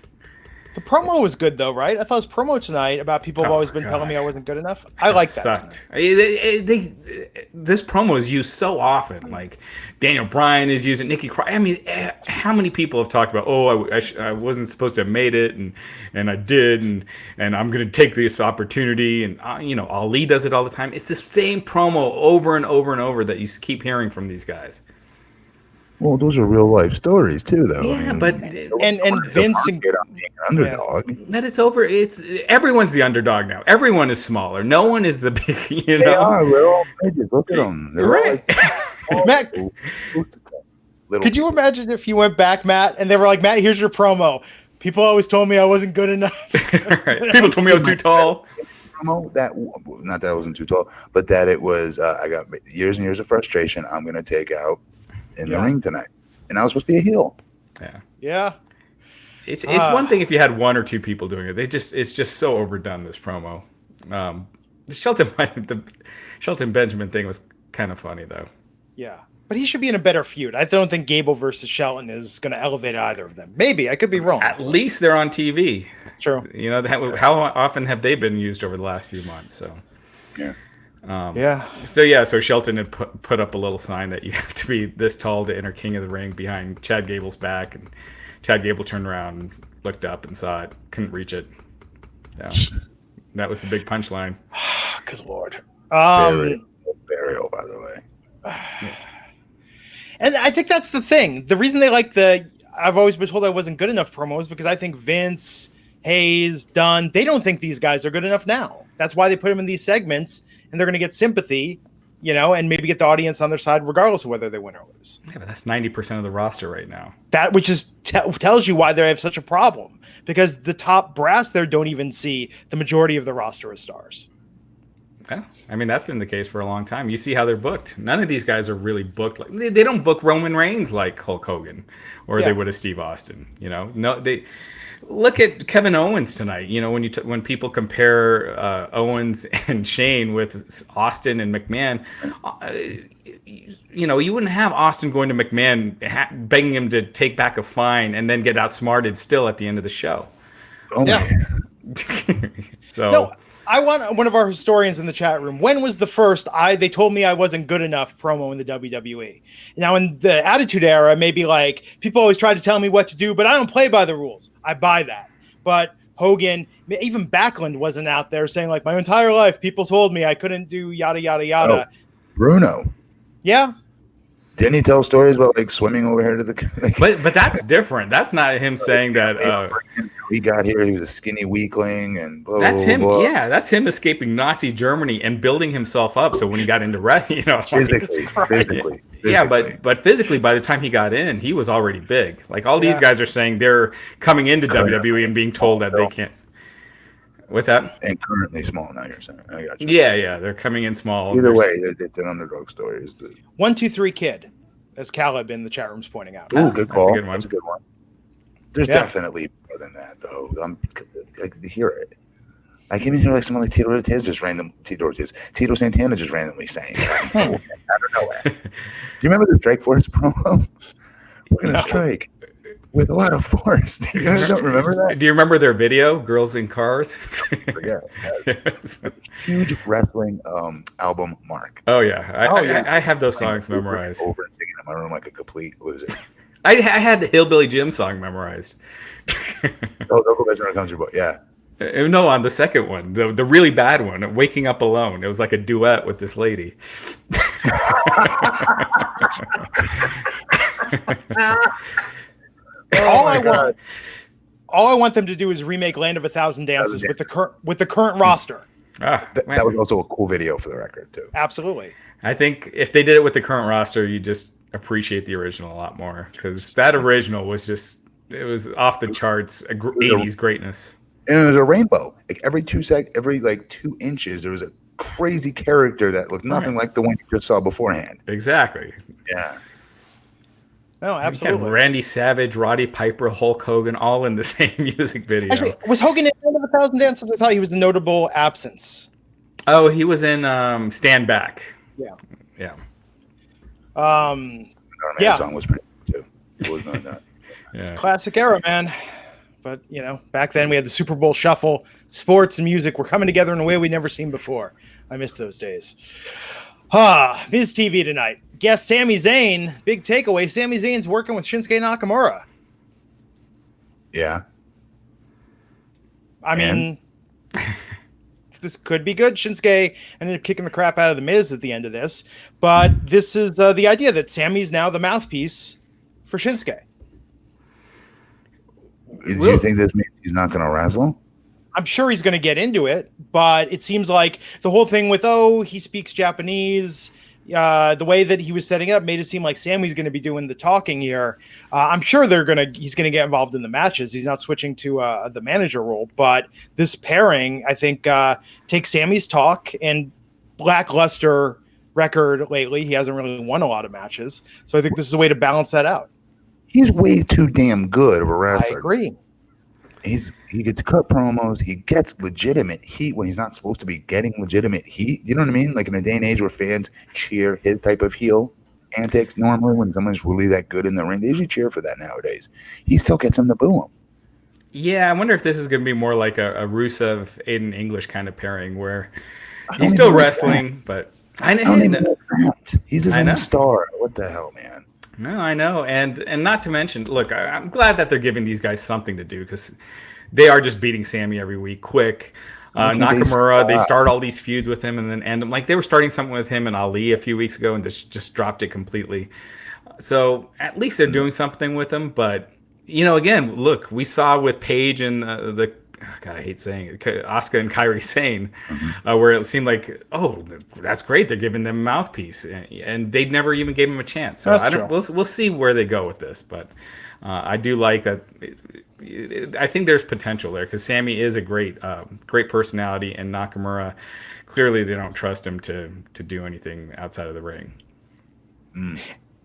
The promo was good, though, right? I thought his promo tonight about people have always been telling me I wasn't good enough. I like that. Sucked. This promo is used so often. Like Daniel Bryan is using Nikki Cross. I mean, how many people have talked about? Oh, I wasn't supposed to have made it, and I did, and I'm going to take this opportunity. And Ali does it all the time. It's the same promo over and over and over that you keep hearing from these guys. Well, those are real life stories too, though. Yeah, but and Vince and being an underdog. That it's over. Everyone's the underdog now. Everyone is smaller. No one is the big. They are. They're all midgets. Look at them. They're right. Matt, could you imagine if you went back, Matt, and they were like, Matt, here's your promo. People always told me I wasn't good enough. Right. People told me I was too tall. Promo not that I wasn't too tall, but that it was. I got years and years of frustration. I'm going to take out in the ring tonight, and I was supposed to be a heel. Yeah. It's one thing if you had one or two people doing it. It's just so overdone, this promo. The Shelton Benjamin thing was kind of funny though. Yeah, but he should be in a better feud. I don't think Gable versus Shelton is going to elevate either of them. Maybe I could be wrong. At least they're on TV. True. How often have they been used over the last few months? So yeah. So Shelton had put up a little sign that you have to be this tall to enter King of the Ring behind Chad Gable's back, and Chad Gable turned around and looked up and saw it, couldn't reach it. Yeah. That was the big punchline. Good Lord. Burial, by the way. Yeah. And I think that's the thing. The reason they like I've always been told I wasn't good enough promos because I think Vince, Hayes, Dunn, they don't think these guys are good enough now. That's why they put them in these segments, and they're going to get sympathy, and maybe get the audience on their side regardless of whether they win or lose. Yeah, but that's 90% of the roster right now. That which is tells you why they have such a problem, because the top brass there don't even see the majority of the roster as stars. Yeah, I mean that's been the case for a long time. You see how they're booked. None of these guys are really booked. Like they don't book Roman Reigns like Hulk Hogan, or they would have Steve Austin. You know, no, they look at Kevin Owens tonight. You know, when people compare Owens and Shane with Austin and McMahon, you know, you wouldn't have Austin going to McMahon begging him to take back a fine and then get outsmarted still at the end of the show. Oh yeah. So. No, I want one of our historians in the chat room. When was the first they told me I wasn't good enough promo in the WWE? Now, in the Attitude Era, maybe like people always tried to tell me what to do, but I don't play by the rules. I buy that. But Hogan, even Backlund wasn't out there saying like my entire life people told me I couldn't do yada yada yada. Oh, Bruno. Yeah. Didn't he tell stories about like swimming over here to the? But that's different. That's not him saying that. He got here. He was a skinny weakling, and blah, that's blah, him. blah. Yeah, that's him escaping Nazi Germany and building himself up. So when he got into wrestling, you know, physically. Yeah, but physically, by the time he got in, he was already big. Like all these guys are saying, they're coming into WWE and being told that they can't. What's that? And currently small now. You're saying, I got you. Yeah, they're coming in small. Either way, it's an underdog story. Is the 123 Kid, as Caleb in the chat room's pointing out. Ooh, good call. That's a good one. That's a good one. There's definitely more than that, though. I can hear it. I can even hear like someone like Tito Santana just randomly saying, I don't know. Do you remember the Strike Force promo? We're gonna strike with a lot of force. You guys don't remember that? Do you remember their video, Girls in Cars? Yeah. Huge wrestling album mark. Oh yeah, I have those songs memorized. Over and singing in my room like a complete loser. I had the Hillbilly Jim song memorized. Oh, Local Veteran Country Boy, yeah. No, on the second one, the really bad one, Waking Up Alone. It was like a duet with this lady. All I want them to do is remake Land of a Thousand Dances with the current roster. That was also a cool video for the record too. Absolutely. I think if they did it with the current roster, you just appreciate the original a lot more, because that original was just, it was off the charts, 80s greatness. And it was a rainbow. Like every 2 inches, there was a crazy character that looked nothing like the one you just saw beforehand. Exactly. Yeah. No, absolutely. You had Randy Savage, Roddy Piper, Hulk Hogan, all in the same music video. Actually, was Hogan in Land of a Thousand Dances? I thought he was a notable absence. Oh, he was in Stand Back. Yeah. That song was pretty good too. It was not that. It's classic era, man. But you know, back then we had the Super Bowl Shuffle. Sports and music were coming together in a way we'd never seen before. I miss those days. Miz TV tonight. Guest Sami Zayn. Big takeaway. Sami Zayn's working with Shinsuke Nakamura. Yeah. I mean, this could be good. Shinsuke ended up kicking the crap out of the Miz at the end of this, but this is the idea that Sami's now the mouthpiece for Shinsuke. Do you think this means he's not going to wrestle? I'm sure he's going to get into it, but it seems like the whole thing with, he speaks Japanese, the way that he was setting it up made it seem like Sami's going to be doing the talking here. I'm sure he's going to get involved in the matches. He's not switching to the manager role, but this pairing, I think, takes Sami's talk and lackluster record lately. He hasn't really won a lot of matches. So I think this is a way to balance that out. He's way too damn good of a wrestler. I agree. He gets cut promos. He gets legitimate heat when he's not supposed to be getting legitimate heat. You know what I mean? Like in a day and age where fans cheer his type of heel antics. Normally, when someone's really that good in the ring, they usually cheer for that nowadays. He still gets them to boo him. Yeah, I wonder if this is going to be more like a Rusev Aiden English kind of pairing where he's still wrestling, but he's his own star. What the hell, man? No, I know, and not to mention, look, I'm glad that they're giving these guys something to do because they are just beating Sami every week, quick. Nakamura, they start all these feuds with him and then end them. Like they were starting something with him and Ali a few weeks ago and just dropped it completely. So at least they're doing something with him. But, you know, again, look, we saw with Paige and the God, I hate saying it, Asuka and Kairi Sane, where it seemed like, oh, that's great. They're giving them a mouthpiece, and they never even gave him a chance. So That's I don't. true. We'll see where they go with this, but I do like that. I think there's potential there because Sami is a great personality, and Nakamura, clearly they don't trust him to do anything outside of the ring.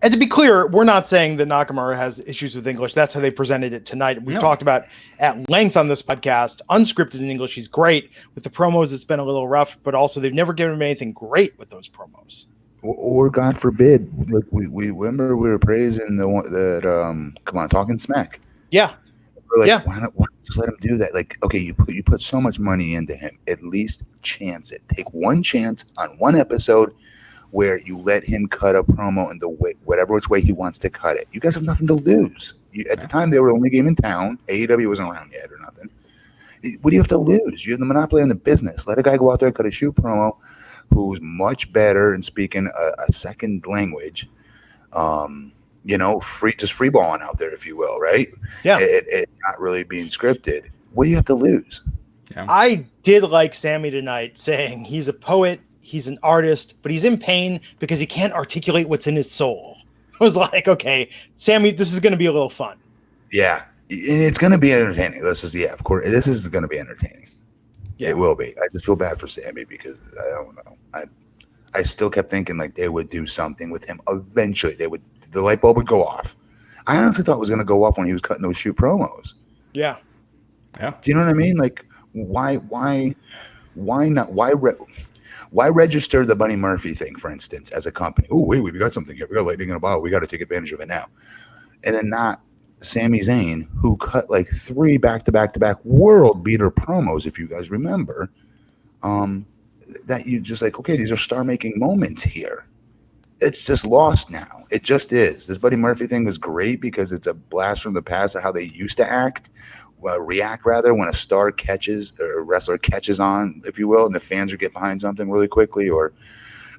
And to be clear, we're not saying that Nakamura has issues with English. That's how they presented it tonight. We've talked about at length on this podcast, unscripted in English. He's great. With the promos, it's been a little rough, but also they've never given him anything great with those promos. Or God forbid, like we remember we were praising the one that come on, talking smack. Yeah. We're like, why not just let him do that? Like, okay, you put so much money into him. At least chance it. Take one chance on one episode where you let him cut a promo in the way, whatever which way he wants to cut it. You guys have nothing to lose. At the time, they were the only game in town. AEW wasn't around yet or nothing. What do you have to lose? You have the monopoly on the business. Let a guy go out there and cut a shoe promo who's much better in speaking a second language. Free balling out there, if you will, right? Yeah. It not really being scripted. What do you have to lose? Yeah. I did like Sami tonight saying he's a poet, he's an artist, but he's in pain because he can't articulate what's in his soul. I was like, okay, Sami, this is going to be a little fun. Yeah, it's going to be entertaining. Of course, this is going to be entertaining. Yeah. It will be. I just feel bad for Sami because I don't know. I still kept thinking like they would do something with him. Eventually, the light bulb would go off. I honestly thought it was going to go off when he was cutting those shoot promos. Yeah. Do you know what I mean? Like, why not? Why register the Buddy Murphy thing, for instance, as a company? Oh, wait, we got something here. We got lightning in a bottle. We got to take advantage of it now. And then not Sami Zayn, who cut like 3 back-to-back world beater promos, if you guys remember. That you just like, okay, these are star-making moments here. It's just lost now. It just is. This Buddy Murphy thing was great because it's a blast from the past of how they used to react rather when a star catches or a wrestler catches on, if you will, and the fans would get behind something really quickly or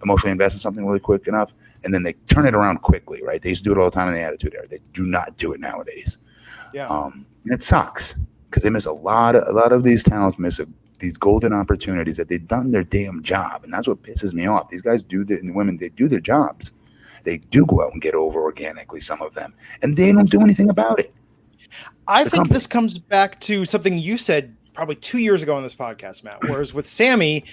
emotionally invest in something really quick enough, and then they turn it around quickly, right? They used to do it all the time in the Attitude Era. They do not do it nowadays. Yeah. And it sucks because they miss a lot of these talents miss these golden opportunities that they've done their damn job, and that's what pisses me off. These guys and women, they do their jobs. They do go out and get over organically, some of them, and they don't do anything about it. I think this comes back to something you said probably 2 years ago on this podcast, Matt, whereas with Sami,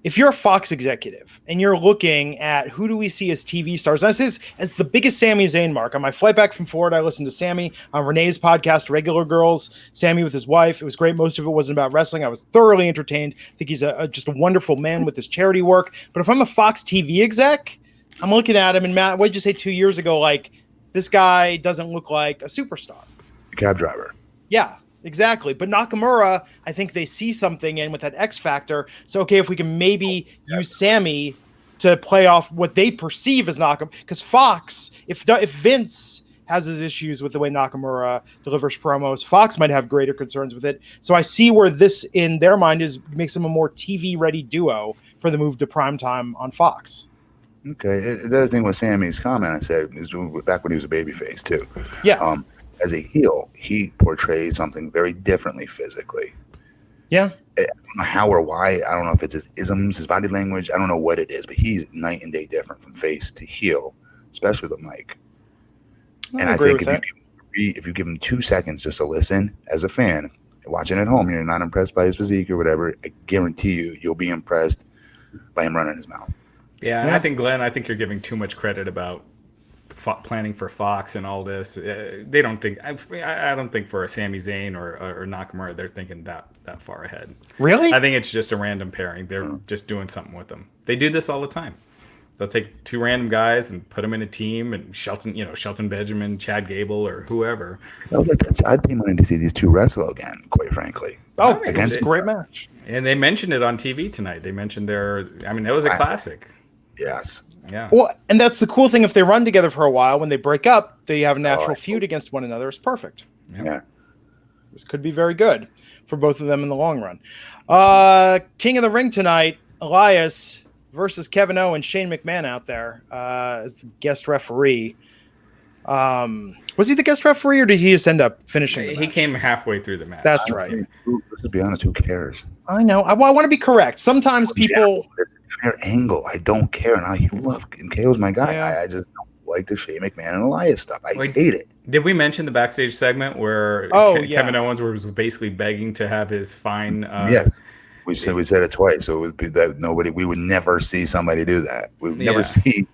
if you're a Fox executive and you're looking at who do we see as TV stars, and I say this as the biggest Sami Zayn mark. On my flight back from Florida, I listened to Sami on Renee's podcast, Regular Girls, Sami with his wife. It was great. Most of it wasn't about wrestling. I was thoroughly entertained. I think he's just a wonderful man with his charity work. But if I'm a Fox TV exec, I'm looking at him, and Matt, what did you say 2 years ago? Like, this guy doesn't look like a superstar. Cab driver. Yeah, exactly. But Nakamura, I think they see something in with that X factor. So, okay, if we can maybe use Sami to play off what they perceive as Nakamura, because Fox, if Vince has his issues with the way Nakamura delivers promos, Fox might have greater concerns with it. So I see where this, in their mind, makes them a more TV-ready duo for the move to primetime on Fox. Okay. The other thing with Sami's comment I said is back when he was a babyface too. Yeah. As a heel, he portrays something very differently physically. Yeah. I don't know how or why. I don't know if it's his isms, his body language. I don't know what it is, but he's night and day different from face to heel, especially with the mic. And I think if you give him 2 seconds just to listen as a fan, watching at home, you're not impressed by his physique or whatever, I guarantee you'll be impressed by him running his mouth. Yeah. I think, Glenn, you're giving too much credit about planning for Fox and all this. They don't think. I don't think for a Sami Zayn or Nakamura they're thinking that far ahead. Really? I think it's just a random pairing. They're just doing something with them. They do this all the time. They'll take 2 random guys and put them in a team, and Shelton Benjamin, Chad Gable, or whoever. I'd pay money to see these 2 wrestle again, quite frankly. Oh, it was a great match. And they mentioned it on TV tonight. They mentioned that was a classic. Yes. Yeah. Well, and that's the cool thing. If they run together for a while, when they break up, they have a natural feud against one another. It's perfect. Yeah. This could be very good for both of them in the long run. King of the Ring tonight, Elias versus Kevin Owens, Shane McMahon out there as the guest referee. Was he the guest referee, or did he just end up finishing the He match? came halfway through the match. That's right. Let's be honest. Who cares? I know. I want to be correct. Sometimes people. This entire angle, I don't care. And I love, and KO's my guy. Yeah. I just don't like the Shane McMahon and Elias stuff. I Wait, hate it. Did we mention the backstage segment where Kevin Owens was basically begging to have his fine? Yes. We said it twice, so it would be that we would never see somebody do that. We would never see.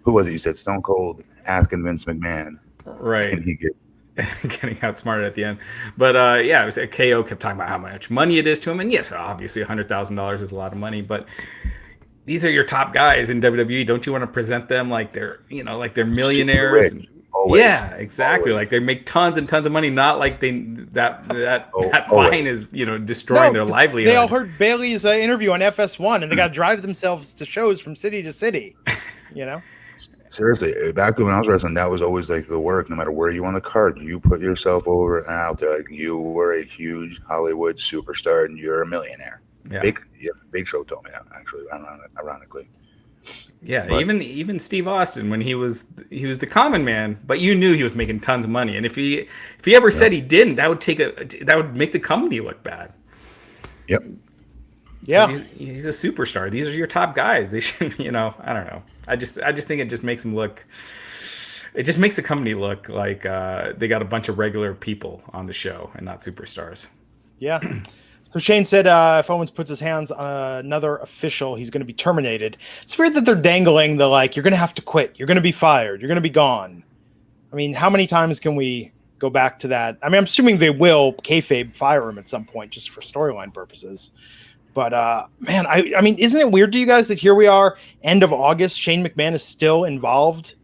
Who was it? You said Stone Cold asking Vince McMahon, right? And he getting outsmarted at the end. But it was KO kept talking about how much money it is to him, and yes, obviously $100,000 is a lot of money, but these are your top guys in WWE. Don't you want to present them like they're they're millionaires? Always. Yeah, exactly. Always. Like they make tons and tons of money, not like that fine is destroying their livelihood. They all heard Bailey's interview on FS1, and they got to drive themselves to shows from city to city. Seriously, back when I was wrestling, that was always like the work. No matter where you on the card, you put yourself over and out there. Like you were a huge Hollywood superstar, and you're a millionaire. Yeah. Big Show told me that, actually, ironically. Yeah, but even Steve Austin, when he was the common man, but you knew he was making tons of money, and if he ever said he didn't, that would make the company look bad. Yep. Yeah, he's a superstar. These are your top guys. They should, I don't know. I just think it just makes them look. It just makes the company look like they got a bunch of regular people on the show and not superstars. Yeah. So Shane said if Owens puts his hands on another official, he's going to be terminated. It's weird that they're dangling the you're going to have to quit. You're going to be fired. You're going to be gone. I mean, how many times can we go back to that? I mean, I'm assuming they will kayfabe fire him at some point just for storyline purposes. But, man, I mean, isn't it weird to you guys that here we are, end of August, Shane McMahon is still involved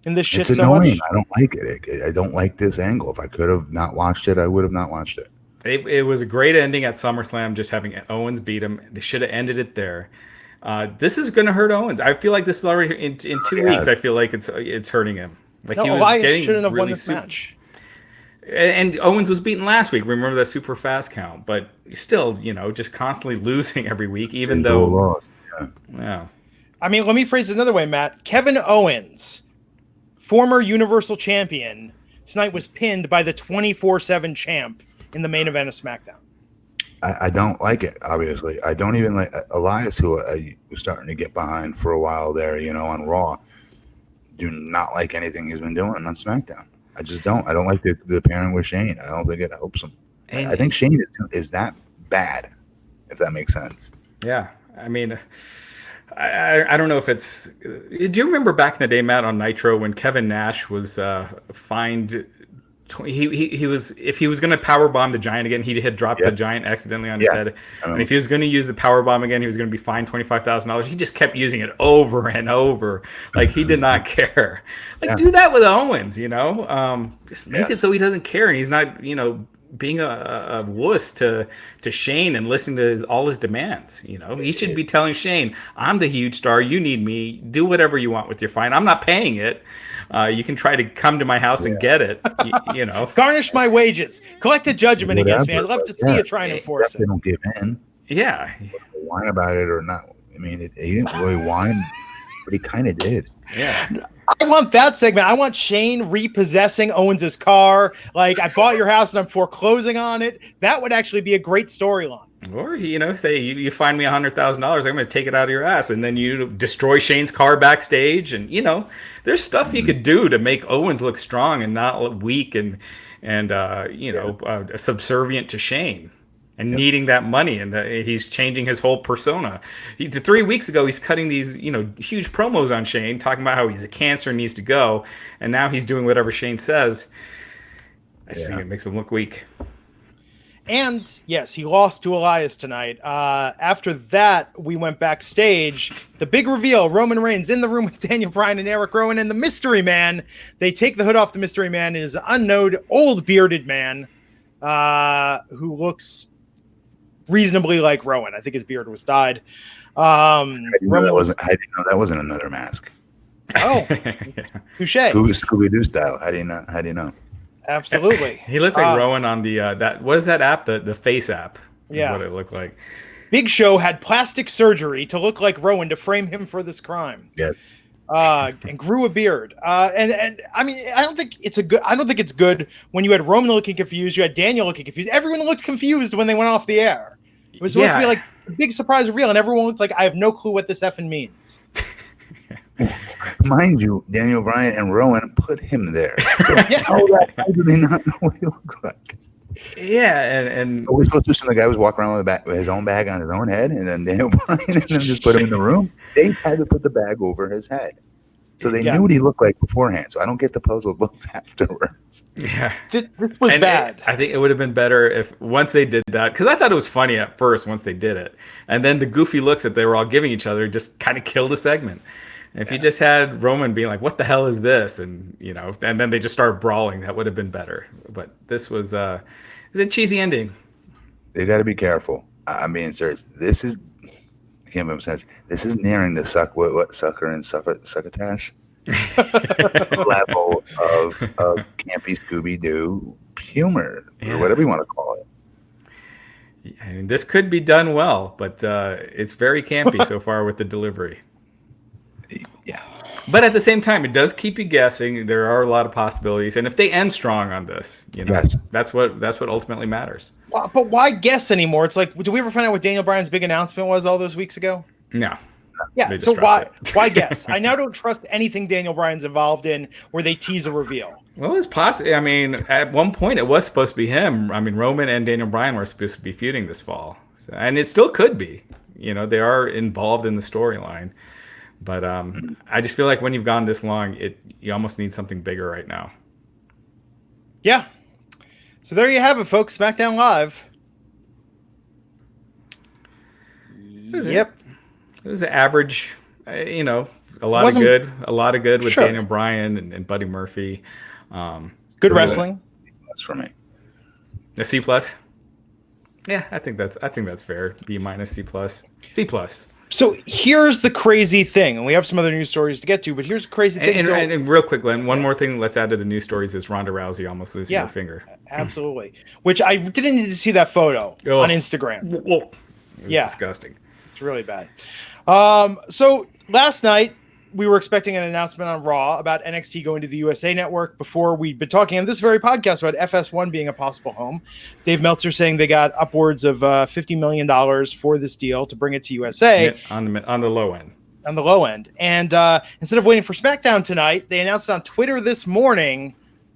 in this shit so much? I don't like it. I don't like this angle. If I could have not watched it, I would have not watched it. It was a great ending at SummerSlam, just having Owens beat him. They should have ended it there. This is going to hurt Owens. I feel like this is already in 2 weeks. I feel like it's hurting him. Like he was Elias shouldn't have won this match. And Owens was beaten last week. Remember that super fast count, but still, just constantly losing every week, even though. Yeah. I mean, let me phrase it another way, Matt. Kevin Owens, former Universal Champion, tonight was pinned by the 24/7 champ in the main event of SmackDown. I don't like it, obviously. I don't even like Elias, who I was starting to get behind for a while there, on Raw. Do not like anything he's been doing on SmackDown. I just don't. I don't like the pairing with Shane. I don't think it helps him. I think Shane is that bad, if that makes sense. Yeah. I mean, I don't know if it's. Do you remember back in the day, Matt, on Nitro when Kevin Nash was fined? He was, if he was going to powerbomb the Giant again, he had dropped the Giant accidentally on his head. And if he was going to use the powerbomb again, he was going to be fined $25,000. He just kept using it over and over. Like he did not care. Do that with Owens, just make it so he doesn't care. And he's not, being a wuss to Shane and listening to all his demands. He should be telling Shane, I'm the huge star. You need me. Do whatever you want with your fine. I'm not paying it. You can try to come to my house and get it. Garnish my wages. Collect a judgment against me. I'd love to see you try and enforce it. They don't give in. Yeah. Whine about it or not. I mean, he didn't really whine, but he kind of did. Yeah. I want that segment. I want Shane repossessing Owens's car. Like, I bought your house and I'm foreclosing on it. That would actually be a great storyline. Or, say you find me $100,000, I'm going to take it out of your ass. And then you destroy Shane's car backstage. And, there's stuff you could do to make Owens look strong and not look weak and subservient to Shane. And needing that money, and he's changing his whole persona. 3 weeks ago, he's cutting these, huge promos on Shane, talking about how he's a cancer and needs to go, and now he's doing whatever Shane says. I just think it makes him look weak. And yes, he lost to Elias tonight. After that, we went backstage. The big reveal: Roman Reigns in the room with Daniel Bryan and Eric Rowan and the Mystery Man. They take the hood off the Mystery Man. It is an unknown, old bearded man who looks reasonably like Rowan. I think his beard was dyed. I didn't know that wasn't another mask. Oh, touche. Scooby-Doo style. How do you know? Absolutely. He looked like Rowan on the what is that app? The Face app. Yeah. What it looked like. Big Show had plastic surgery to look like Rowan to frame him for this crime. Yes. and grew a beard. And I mean, I don't think it's good when you had Roman looking confused, you had Daniel looking confused. Everyone looked confused when they went off the air. It was supposed to be like a big surprise reveal, and everyone looked like I have no clue what this effing means. Mind you, Daniel Bryan and Rowan put him there. So how do they not know what he looks like? Yeah, and are we supposed to assume the guy was walking around with his own bag on his own head, and then Daniel Bryan and them just put him in the room? They had to put the bag over his head. So they knew what he looked like beforehand. So I don't get the puzzled looks afterwards. Yeah. This was bad. I think it would have been better if once they did that, because I thought it was funny at first once they did it. And then the goofy looks that they were all giving each other just kind of killed the segment. If you just had Roman being like, what the hell is this? And, and then they just started brawling, that would have been better. But this was a cheesy ending. They got to be careful. I'm being serious. This is, I can't remember sense. This is nearing the sucker and succotash level of campy Scooby-Doo humor, or whatever you want to call it. I mean, this could be done well, but it's very campy so far with the delivery. Yeah. But at the same time, it does keep you guessing. There are a lot of possibilities, and if they end strong on this, yes. that's what ultimately matters. Well, but why guess anymore? It's like, did we ever find out what Daniel Bryan's big announcement was all those weeks ago? No. Yeah, so why guess? I now don't trust anything Daniel Bryan's involved in where they tease a reveal. Well, it's possible. I mean, at one point it was supposed to be him. I mean, Roman and Daniel Bryan were supposed to be feuding this fall, and it still could be. They are involved in the storyline. But I just feel like when you've gone this long, you almost need something bigger right now. Yeah. So there you have it, folks. SmackDown Live. Yep. It was an average, a lot of good with Daniel Bryan and Buddy Murphy. Good wrestling. That's for me. A C+. Yeah, I think that's fair. B-, C+. C+. So here's the crazy thing, and we have some other news stories to get to, but here's the crazy thing. And real quick, Glenn, one more thing let's add to the news stories is Ronda Rousey almost losing her finger. Absolutely. Which I didn't need to see that photo on Instagram. It was disgusting. It's really bad. So last night, we were expecting an announcement on Raw about NXT going to the USA Network before we'd been talking on this very podcast about FS1 being a possible home. Dave Meltzer saying they got upwards of $50 million for this deal to bring it to USA. On the low end. On the low end. And instead of waiting for SmackDown tonight, they announced it on Twitter this morning,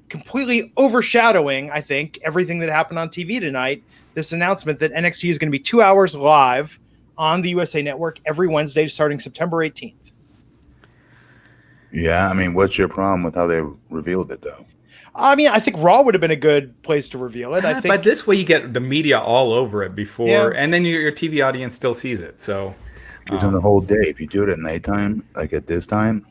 completely overshadowing, I think, everything that happened on TV tonight, this announcement that NXT is going to be 2 hours live on the USA Network every Wednesday starting September 18th. Yeah, I mean, what's your problem with how they revealed it, though? I mean, I think Raw would have been a good place to reveal it. I think, but this way you get the media all over it before, and then your TV audience still sees it. So it's on the whole day. If you do it at nighttime, like at this time,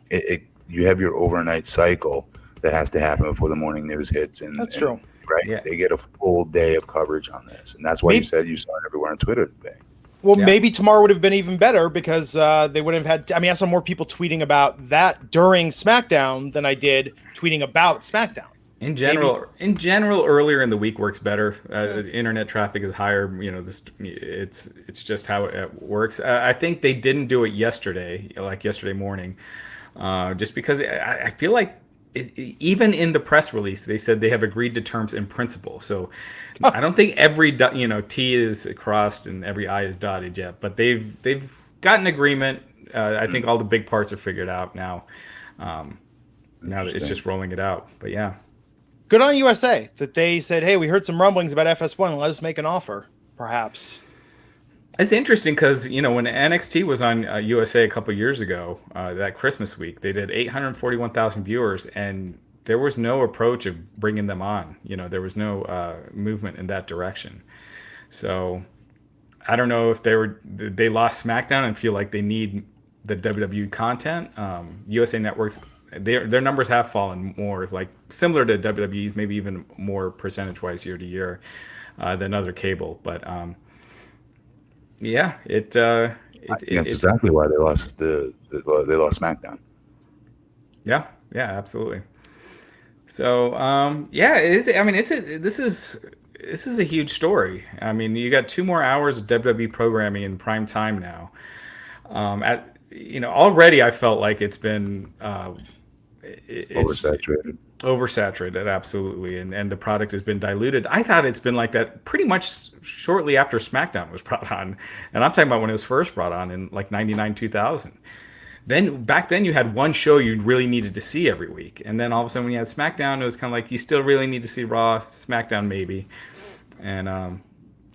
you have your overnight cycle that has to happen before the morning news hits. And that's true, right? Yeah. They get a full day of coverage on this, and that's why you said you saw it everywhere on Twitter today. Well, maybe tomorrow would have been even better because they would have had. I mean, I saw more people tweeting about that during SmackDown than I did tweeting about SmackDown. In general, earlier in the week works better. Internet traffic is higher. It's just how it works. I think they didn't do it yesterday, like yesterday morning, just because I feel like even in the press release they said they have agreed to terms in principle. So I don't think every T is crossed and every I is dotted yet, but they've got an agreement. I think all the big parts are figured out now. Now that it's just rolling it out. But yeah. Good on USA that they said, hey, we heard some rumblings about FS1. Let us make an offer, perhaps. It's interesting because, when NXT was on USA a couple years ago, that Christmas week, they did 841,000 viewers, and there was no approach of bringing them on. There was no movement in that direction. So I don't know if they lost SmackDown and feel like they need the WWE content. USA Network's their numbers have fallen more, like similar to WWE's, maybe even more percentage-wise year to year than other cable. But that's exactly why they lost they lost SmackDown. Yeah, absolutely. So this is a huge story. I mean, you got 2 more hours of WWE programming in prime time now. already I felt like it's been Oversaturated. Oversaturated, absolutely, and the product has been diluted. I thought it's been like that pretty much shortly after SmackDown was brought on, and I'm talking about when it was first brought on in like 99, 2000. Then back then you had one show you really needed to see every week, and then all of a sudden when you had SmackDown, it was kind of like you still really need to see Raw, SmackDown maybe, and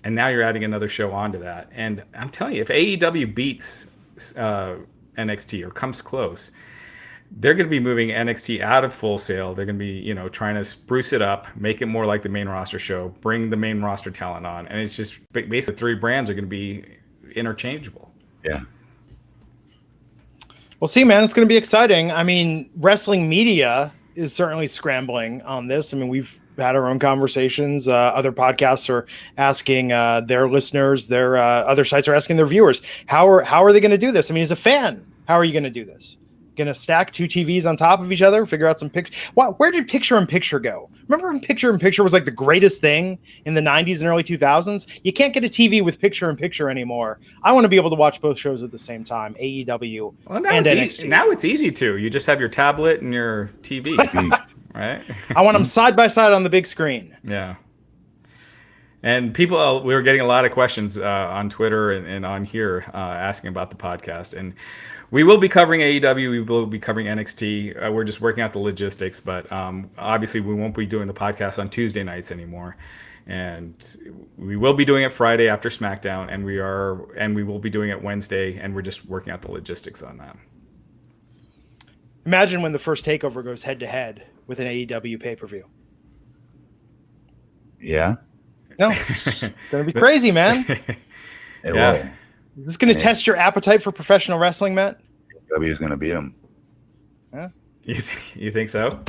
now you're adding another show onto that. And I'm telling you, if AEW beats NXT or comes close, they're going to be moving NXT out of Full Sail. They're going to be, trying to spruce it up, make it more like the main roster show, bring the main roster talent on, and it's just basically 3 brands are going to be interchangeable. Yeah. Well, see, man, it's going to be exciting. I mean, wrestling media is certainly scrambling on this. I mean, we've had our own conversations. Other podcasts are asking their listeners, their other sites are asking their viewers, how are they going to do this? I mean, as a fan, how are you going to do this? Going to stack 2 TVs on top of each other, figure out some picture. Where did picture-in-picture go? Remember when picture-in-picture was like the greatest thing in the 90s and early 2000s? You can't get a TV with picture-in-picture anymore. I want to be able to watch both shows at the same time, AEW and NXT. Now it's easy to. You just have your tablet and your TV, right? I want them side by side on the big screen. Yeah. And people, we were getting a lot of questions on Twitter and on here asking about the podcast. And we will be covering AEW. We will be covering NXT. We're just working out the logistics, but obviously we won't be doing the podcast on Tuesday nights anymore. And we will be doing it Friday after SmackDown, and we will be doing it Wednesday, and we're just working out the logistics on that. Imagine when the first takeover goes head to head with an AEW pay-per-view. Yeah. No, it's gonna be crazy, man. It will. Is this going to test your appetite for professional wrestling, Matt? AEW is going to beat them. Yeah. You think so?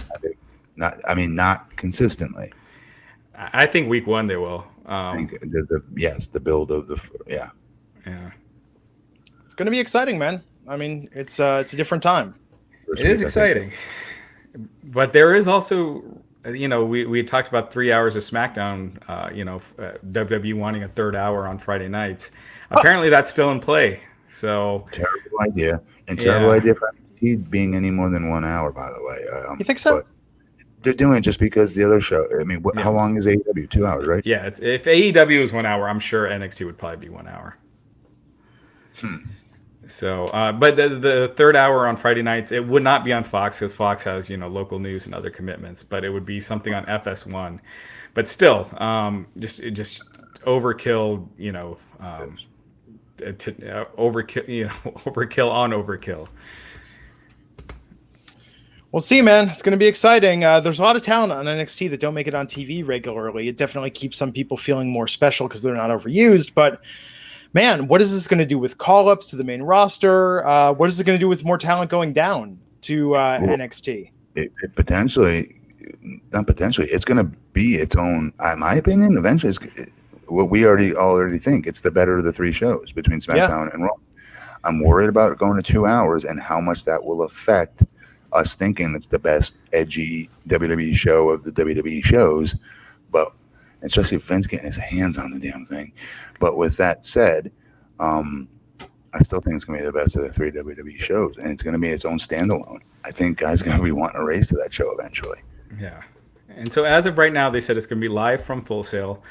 Not consistently. I think week 1 they will. I think the build of Yeah. It's going to be exciting, man. I mean, it's a different time. It is exciting, but there is also, we talked about 3 hours of SmackDown. WWE wanting a 3rd hour on Friday nights. Apparently, that's still in play. So terrible idea, and terrible idea for NXT being any more than 1 hour. By the way, you think so? They're doing it just because the other show. I mean, how long is AEW? 2 hours, right? Yeah, if AEW is 1 hour, I'm sure NXT would probably be 1 hour. So, but the 3rd hour on Friday nights, it would not be on Fox because Fox has local news and other commitments. But it would be something on FS1. But still, just overkill. Overkill on overkill. We'll see, man. It's going to be exciting. There's a lot of talent on NXT that don't make it on TV regularly. It definitely keeps some people feeling more special because they're not overused. But man, what is this going to do with call-ups to the main roster? What is it going to do with more talent going down to NXT? It potentially, not potentially, it's going to be its own. In my opinion, eventually, what we already think, it's the better of the 3 shows between SmackDown and Raw. I'm worried about it going to 2 hours and how much that will affect us thinking it's the best edgy WWE show of the WWE shows, but especially if Vince getting his hands on the damn thing. But with that said, I still think it's going to be the best of the 3 WWE shows, and it's going to be its own standalone. I think guys are going to be wanting to race to that show eventually. Yeah. And so as of right now, they said it's going to be live from Full Sail.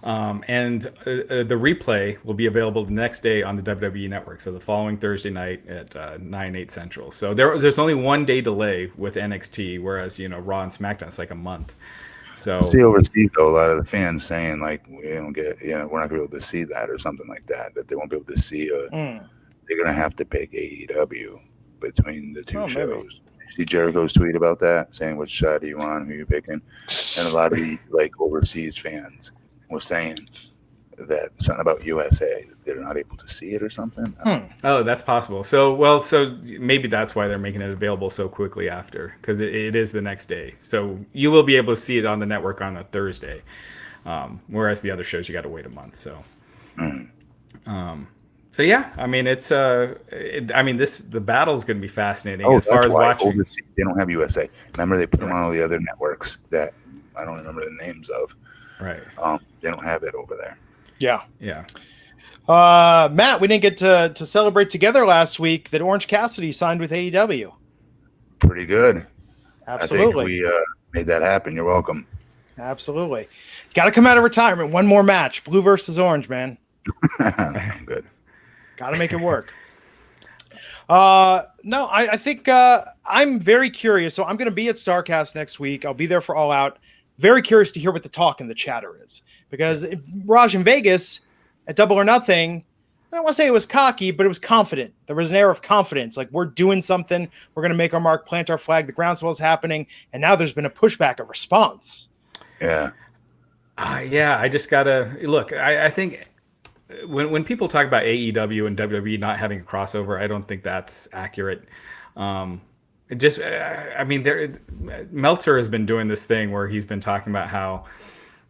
And the replay will be available the next day on the WWE Network. So the following Thursday night at 9/8 Central. So there's only 1 day delay with NXT, whereas Raw and SmackDown it's like a month. So see overseas though, a lot of the fans saying like we don't get, we're not gonna be able to see that or something like that. That they won't be able to see. They're gonna have to pick AEW between the 2 shows. Maybe. See Jericho's tweet about that, saying which side are you on, who you picking, and a lot of the overseas fans was saying that something about USA that they're not able to see it or something. Oh, that's possible. So maybe that's why they're making it available so quickly after, because it is the next day. So you will be able to see it on the network on a Thursday, whereas the other shows you got to wait a month. So, so yeah, I mean it's the battle is going to be fascinating as far as watching. Overseas, they don't have USA. Remember they put them on all the other networks that I don't remember the names of. Right. They don't have it over there. Yeah. Yeah. Matt, we didn't get to celebrate together last week that Orange Cassidy signed with AEW. Pretty good. Absolutely. I think we made that happen. You're welcome. Absolutely. Got to come out of retirement. One more match. Blue versus orange, man. I'm good. Got to make it work. No, I think I'm very curious. So I'm going to be at StarCast next week. I'll be there for All Out. Very curious to hear what the talk and the chatter is. Because Raj in Vegas at Double or Nothing, I don't want to say it was cocky, but it was confident. There was an air of confidence. Like, we're doing something. We're going to make our mark, plant our flag. The groundswell is happening. And now there's been a pushback, a response. Yeah. Yeah, I just got to look. I think when people talk about AEW and WWE not having a crossover, I don't think that's accurate. I mean, Meltzer has been doing this thing where he's been talking about how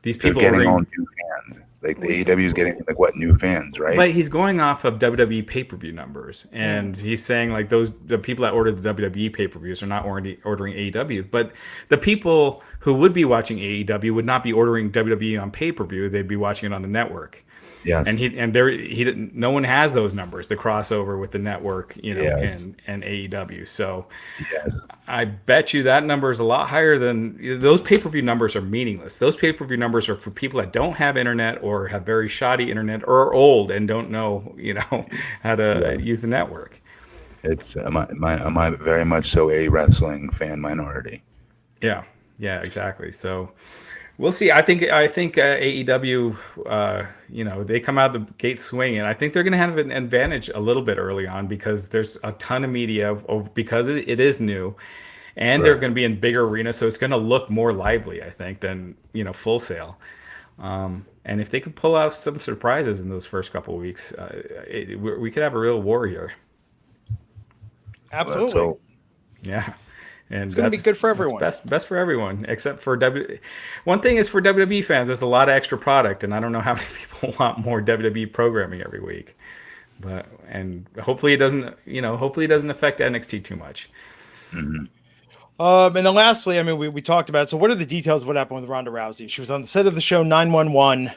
these people are getting all new fans. Like the AEW is getting new fans, right? But he's going off of WWE pay-per-view numbers, and he's saying like the people that ordered the WWE pay-per-views are not ordering AEW. But the people who would be watching AEW would not be ordering WWE on pay-per-view; they'd be watching it on the network. Yes. And he didn't. No one has those numbers, the crossover with the network, and AEW. So yes. I bet you that number is a lot higher than those pay-per-view numbers are meaningless. Those pay-per-view numbers are for people that don't have internet or have very shoddy internet or are old and don't know, how to use the network. It's I'm very much so a wrestling fan minority. Yeah, exactly. So we'll see. I think AEW, they come out the gate swinging. I think they're going to have an advantage a little bit early on because there's a ton of media because it is new, and they're going to be in bigger arenas, so it's going to look more lively, I think, than Full Sail. And if they could pull out some surprises in those first couple of weeks, we could have a real war here. Absolutely. So, yeah. And it's going to be good for everyone. Best for everyone, except for One thing is for WWE fans, there's a lot of extra product, and I don't know how many people want more WWE programming every week. And hopefully it doesn't affect NXT too much. Mm-hmm. And then lastly, I mean, we talked about it. So what are the details of what happened with Ronda Rousey? She was on the set of the show 911.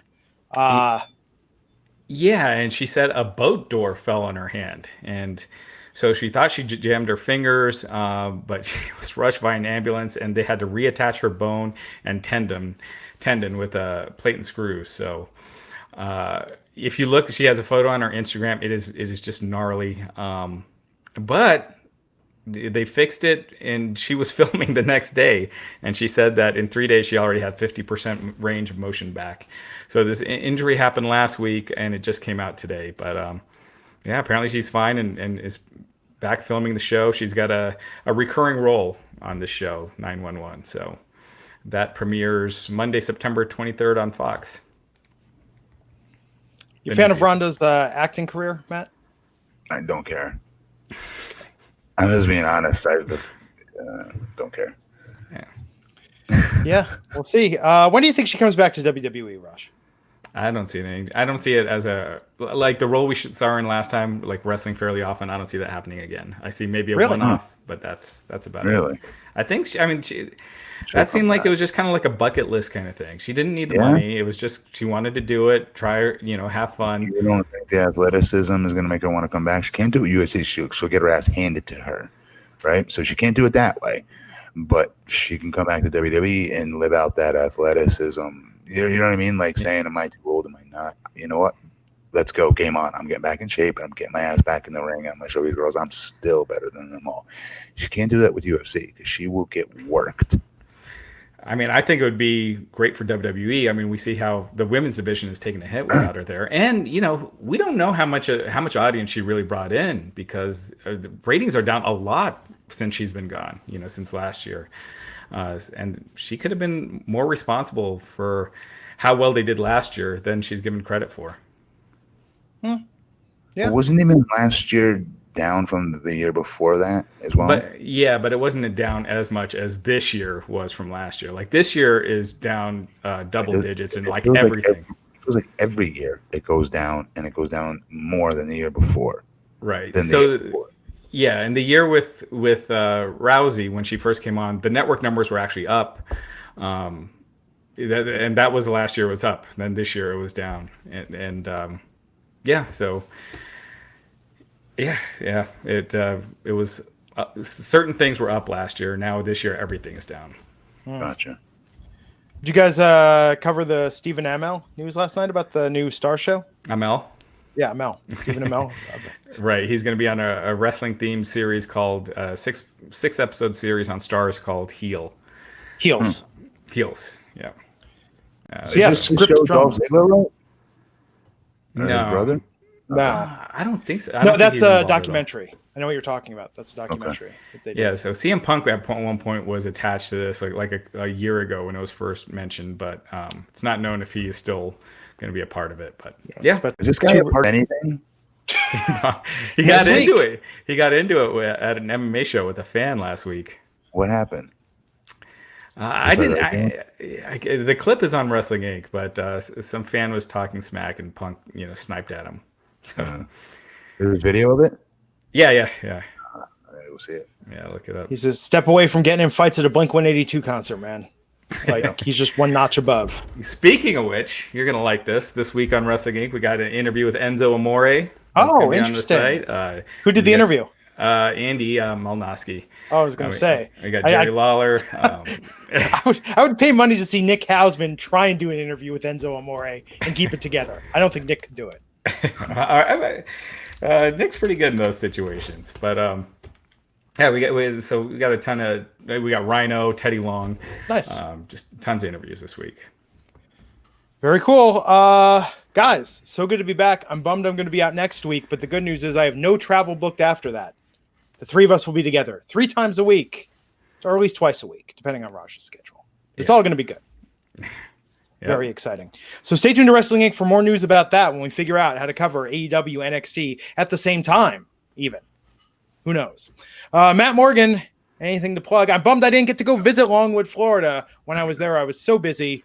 Yeah, and she said a boat door fell on her hand, and so she thought she jammed her fingers, but she was rushed by an ambulance, and they had to reattach her bone and tendon with a plate and screws. So if you look, she has a photo on her Instagram. It is just gnarly, but they fixed it, and she was filming the next day, and she said that in 3 days she already had 50% range of motion back. So this injury happened last week, and it just came out today. But yeah, apparently she's fine and is back filming the show. She's got a recurring role on this show, 911. So that premieres Monday, September 23rd on Fox. You a fan of Ronda's acting career, Matt? I don't care. I'm just being honest. I don't care. Yeah, we'll see. When do you think she comes back to WWE, Raj? I don't see anything. I don't see it as like the role we saw her in last time, like wrestling fairly often. I don't see that happening again. I see maybe a one-off, but that's about it. Really? I think. That seemed like it was just kind of like a bucket list kind of thing. She didn't need the money. It was just she wanted to do it, try, have fun. You don't think the athleticism is going to make her want to come back? She can't do it UFC. She'll get her ass handed to her, right? So she can't do it that way. But she can come back to WWE and live out that athleticism. You know what I mean? Like saying, am I too old? Am I not? You know what? Let's go. Game on. I'm getting back in shape, and I'm getting my ass back in the ring. I'm going to show these girls I'm still better than them all. She can't do that with UFC because she will get worked. I mean, I think it would be great for WWE. I mean, we see how the women's division has taken a hit without her there. And, we don't know how much audience she really brought in because the ratings are down a lot since she's been gone, since last year. And she could have been more responsible for how well they did last year than she's given credit for. Yeah. But wasn't even last year down from the year before that as well? But it wasn't down as much as this year was from last year. Like this year is down double digits and like everything. It feels like every year it goes down, and it goes down more than the year before. Right. Yeah, and the year with Rousey when she first came on, the network numbers were actually up, and that was the last year it was up. Then this year it was down, and yeah, so yeah. It was certain things were up last year. Now this year, everything is down. Gotcha. Did you guys cover the Stephen Amell news last night about the new Star show? Amell? Yeah, Amell. Stephen Amell. Right. He's going to be on a wrestling themed series called six episode series on Stars called Heels. Yeah. Is this the show Dolph Ziggler wrote? Or No. his brother? No. I don't think so. No, that's a documentary. I know what you're talking about. That's a documentary. That they did. Yeah, so CM Punk at one point was attached to this like a year ago when it was first mentioned, but it's not known if he is still going to be a part of it. But yeah. Is this guy a part of anything? He got into it. He got into it at an MMA show with a fan last week. What happened? The clip is on Wrestling Inc., but some fan was talking smack and Punk, sniped at him. There's a video of it? Yeah. All right, we'll see it. Yeah, look it up. He's a step away from getting in fights at a Blink-182 concert, man. Like, he's just one notch above. Speaking of which, you're going to like this week on Wrestling Inc., we got an interview with Enzo Amore. Oh, interesting. Who did the interview? Andy Malnoski. I was going to say. We got Jerry Lawler. I would pay money to see Nick Hausman try and do an interview with Enzo Amore and keep it together. I don't think Nick could do it. Nick's pretty good in those situations, but yeah, we got a ton of we got Rhino, Teddy Long, nice, just tons of interviews this week. Very cool, guys. So good to be back. I'm bummed I'm going to be out next week, but the good news is I have no travel booked after that. The three of us will be together 3 times a week, or at least twice a week, depending on Raj's schedule. It's all going to be good. Very exciting. So stay tuned to Wrestling Inc. for more news about that when we figure out how to cover AEW NXT at the same time, even. Who knows? Matt Morgan, anything to plug? I'm bummed I didn't get to go visit Longwood, Florida. When I was there, I was so busy.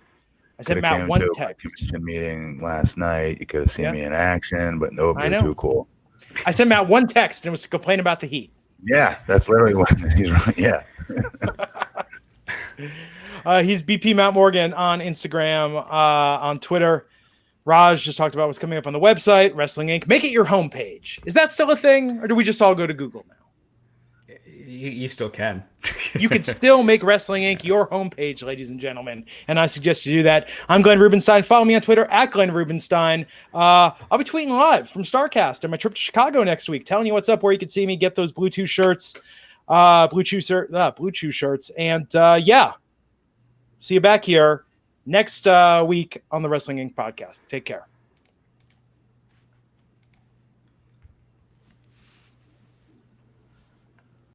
I sent Matt one text. Commission meeting last night. You could have seen me in action, but no, you're too cool. I sent Matt one text, and it was to complain about the heat. Yeah, that's literally what he's right. Yeah. He's BP Matt Morgan on Instagram, on Twitter. Raj just talked about what's coming up on the website, Wrestling Inc. Make it your homepage. Is that still a thing, or do we just all go to Google now? You still can. You can still make Wrestling Inc. your homepage, ladies and gentlemen, and I suggest you do that. I'm Glenn Rubenstein. Follow me on Twitter at Glenn Rubenstein. I'll be tweeting live from StarCast on my trip to Chicago next week, telling you what's up, where you can see me, get those Blue Chew shirts, Blue Chew shirts, and yeah. See you back here next week on the Wrestling Inc. podcast. Take care.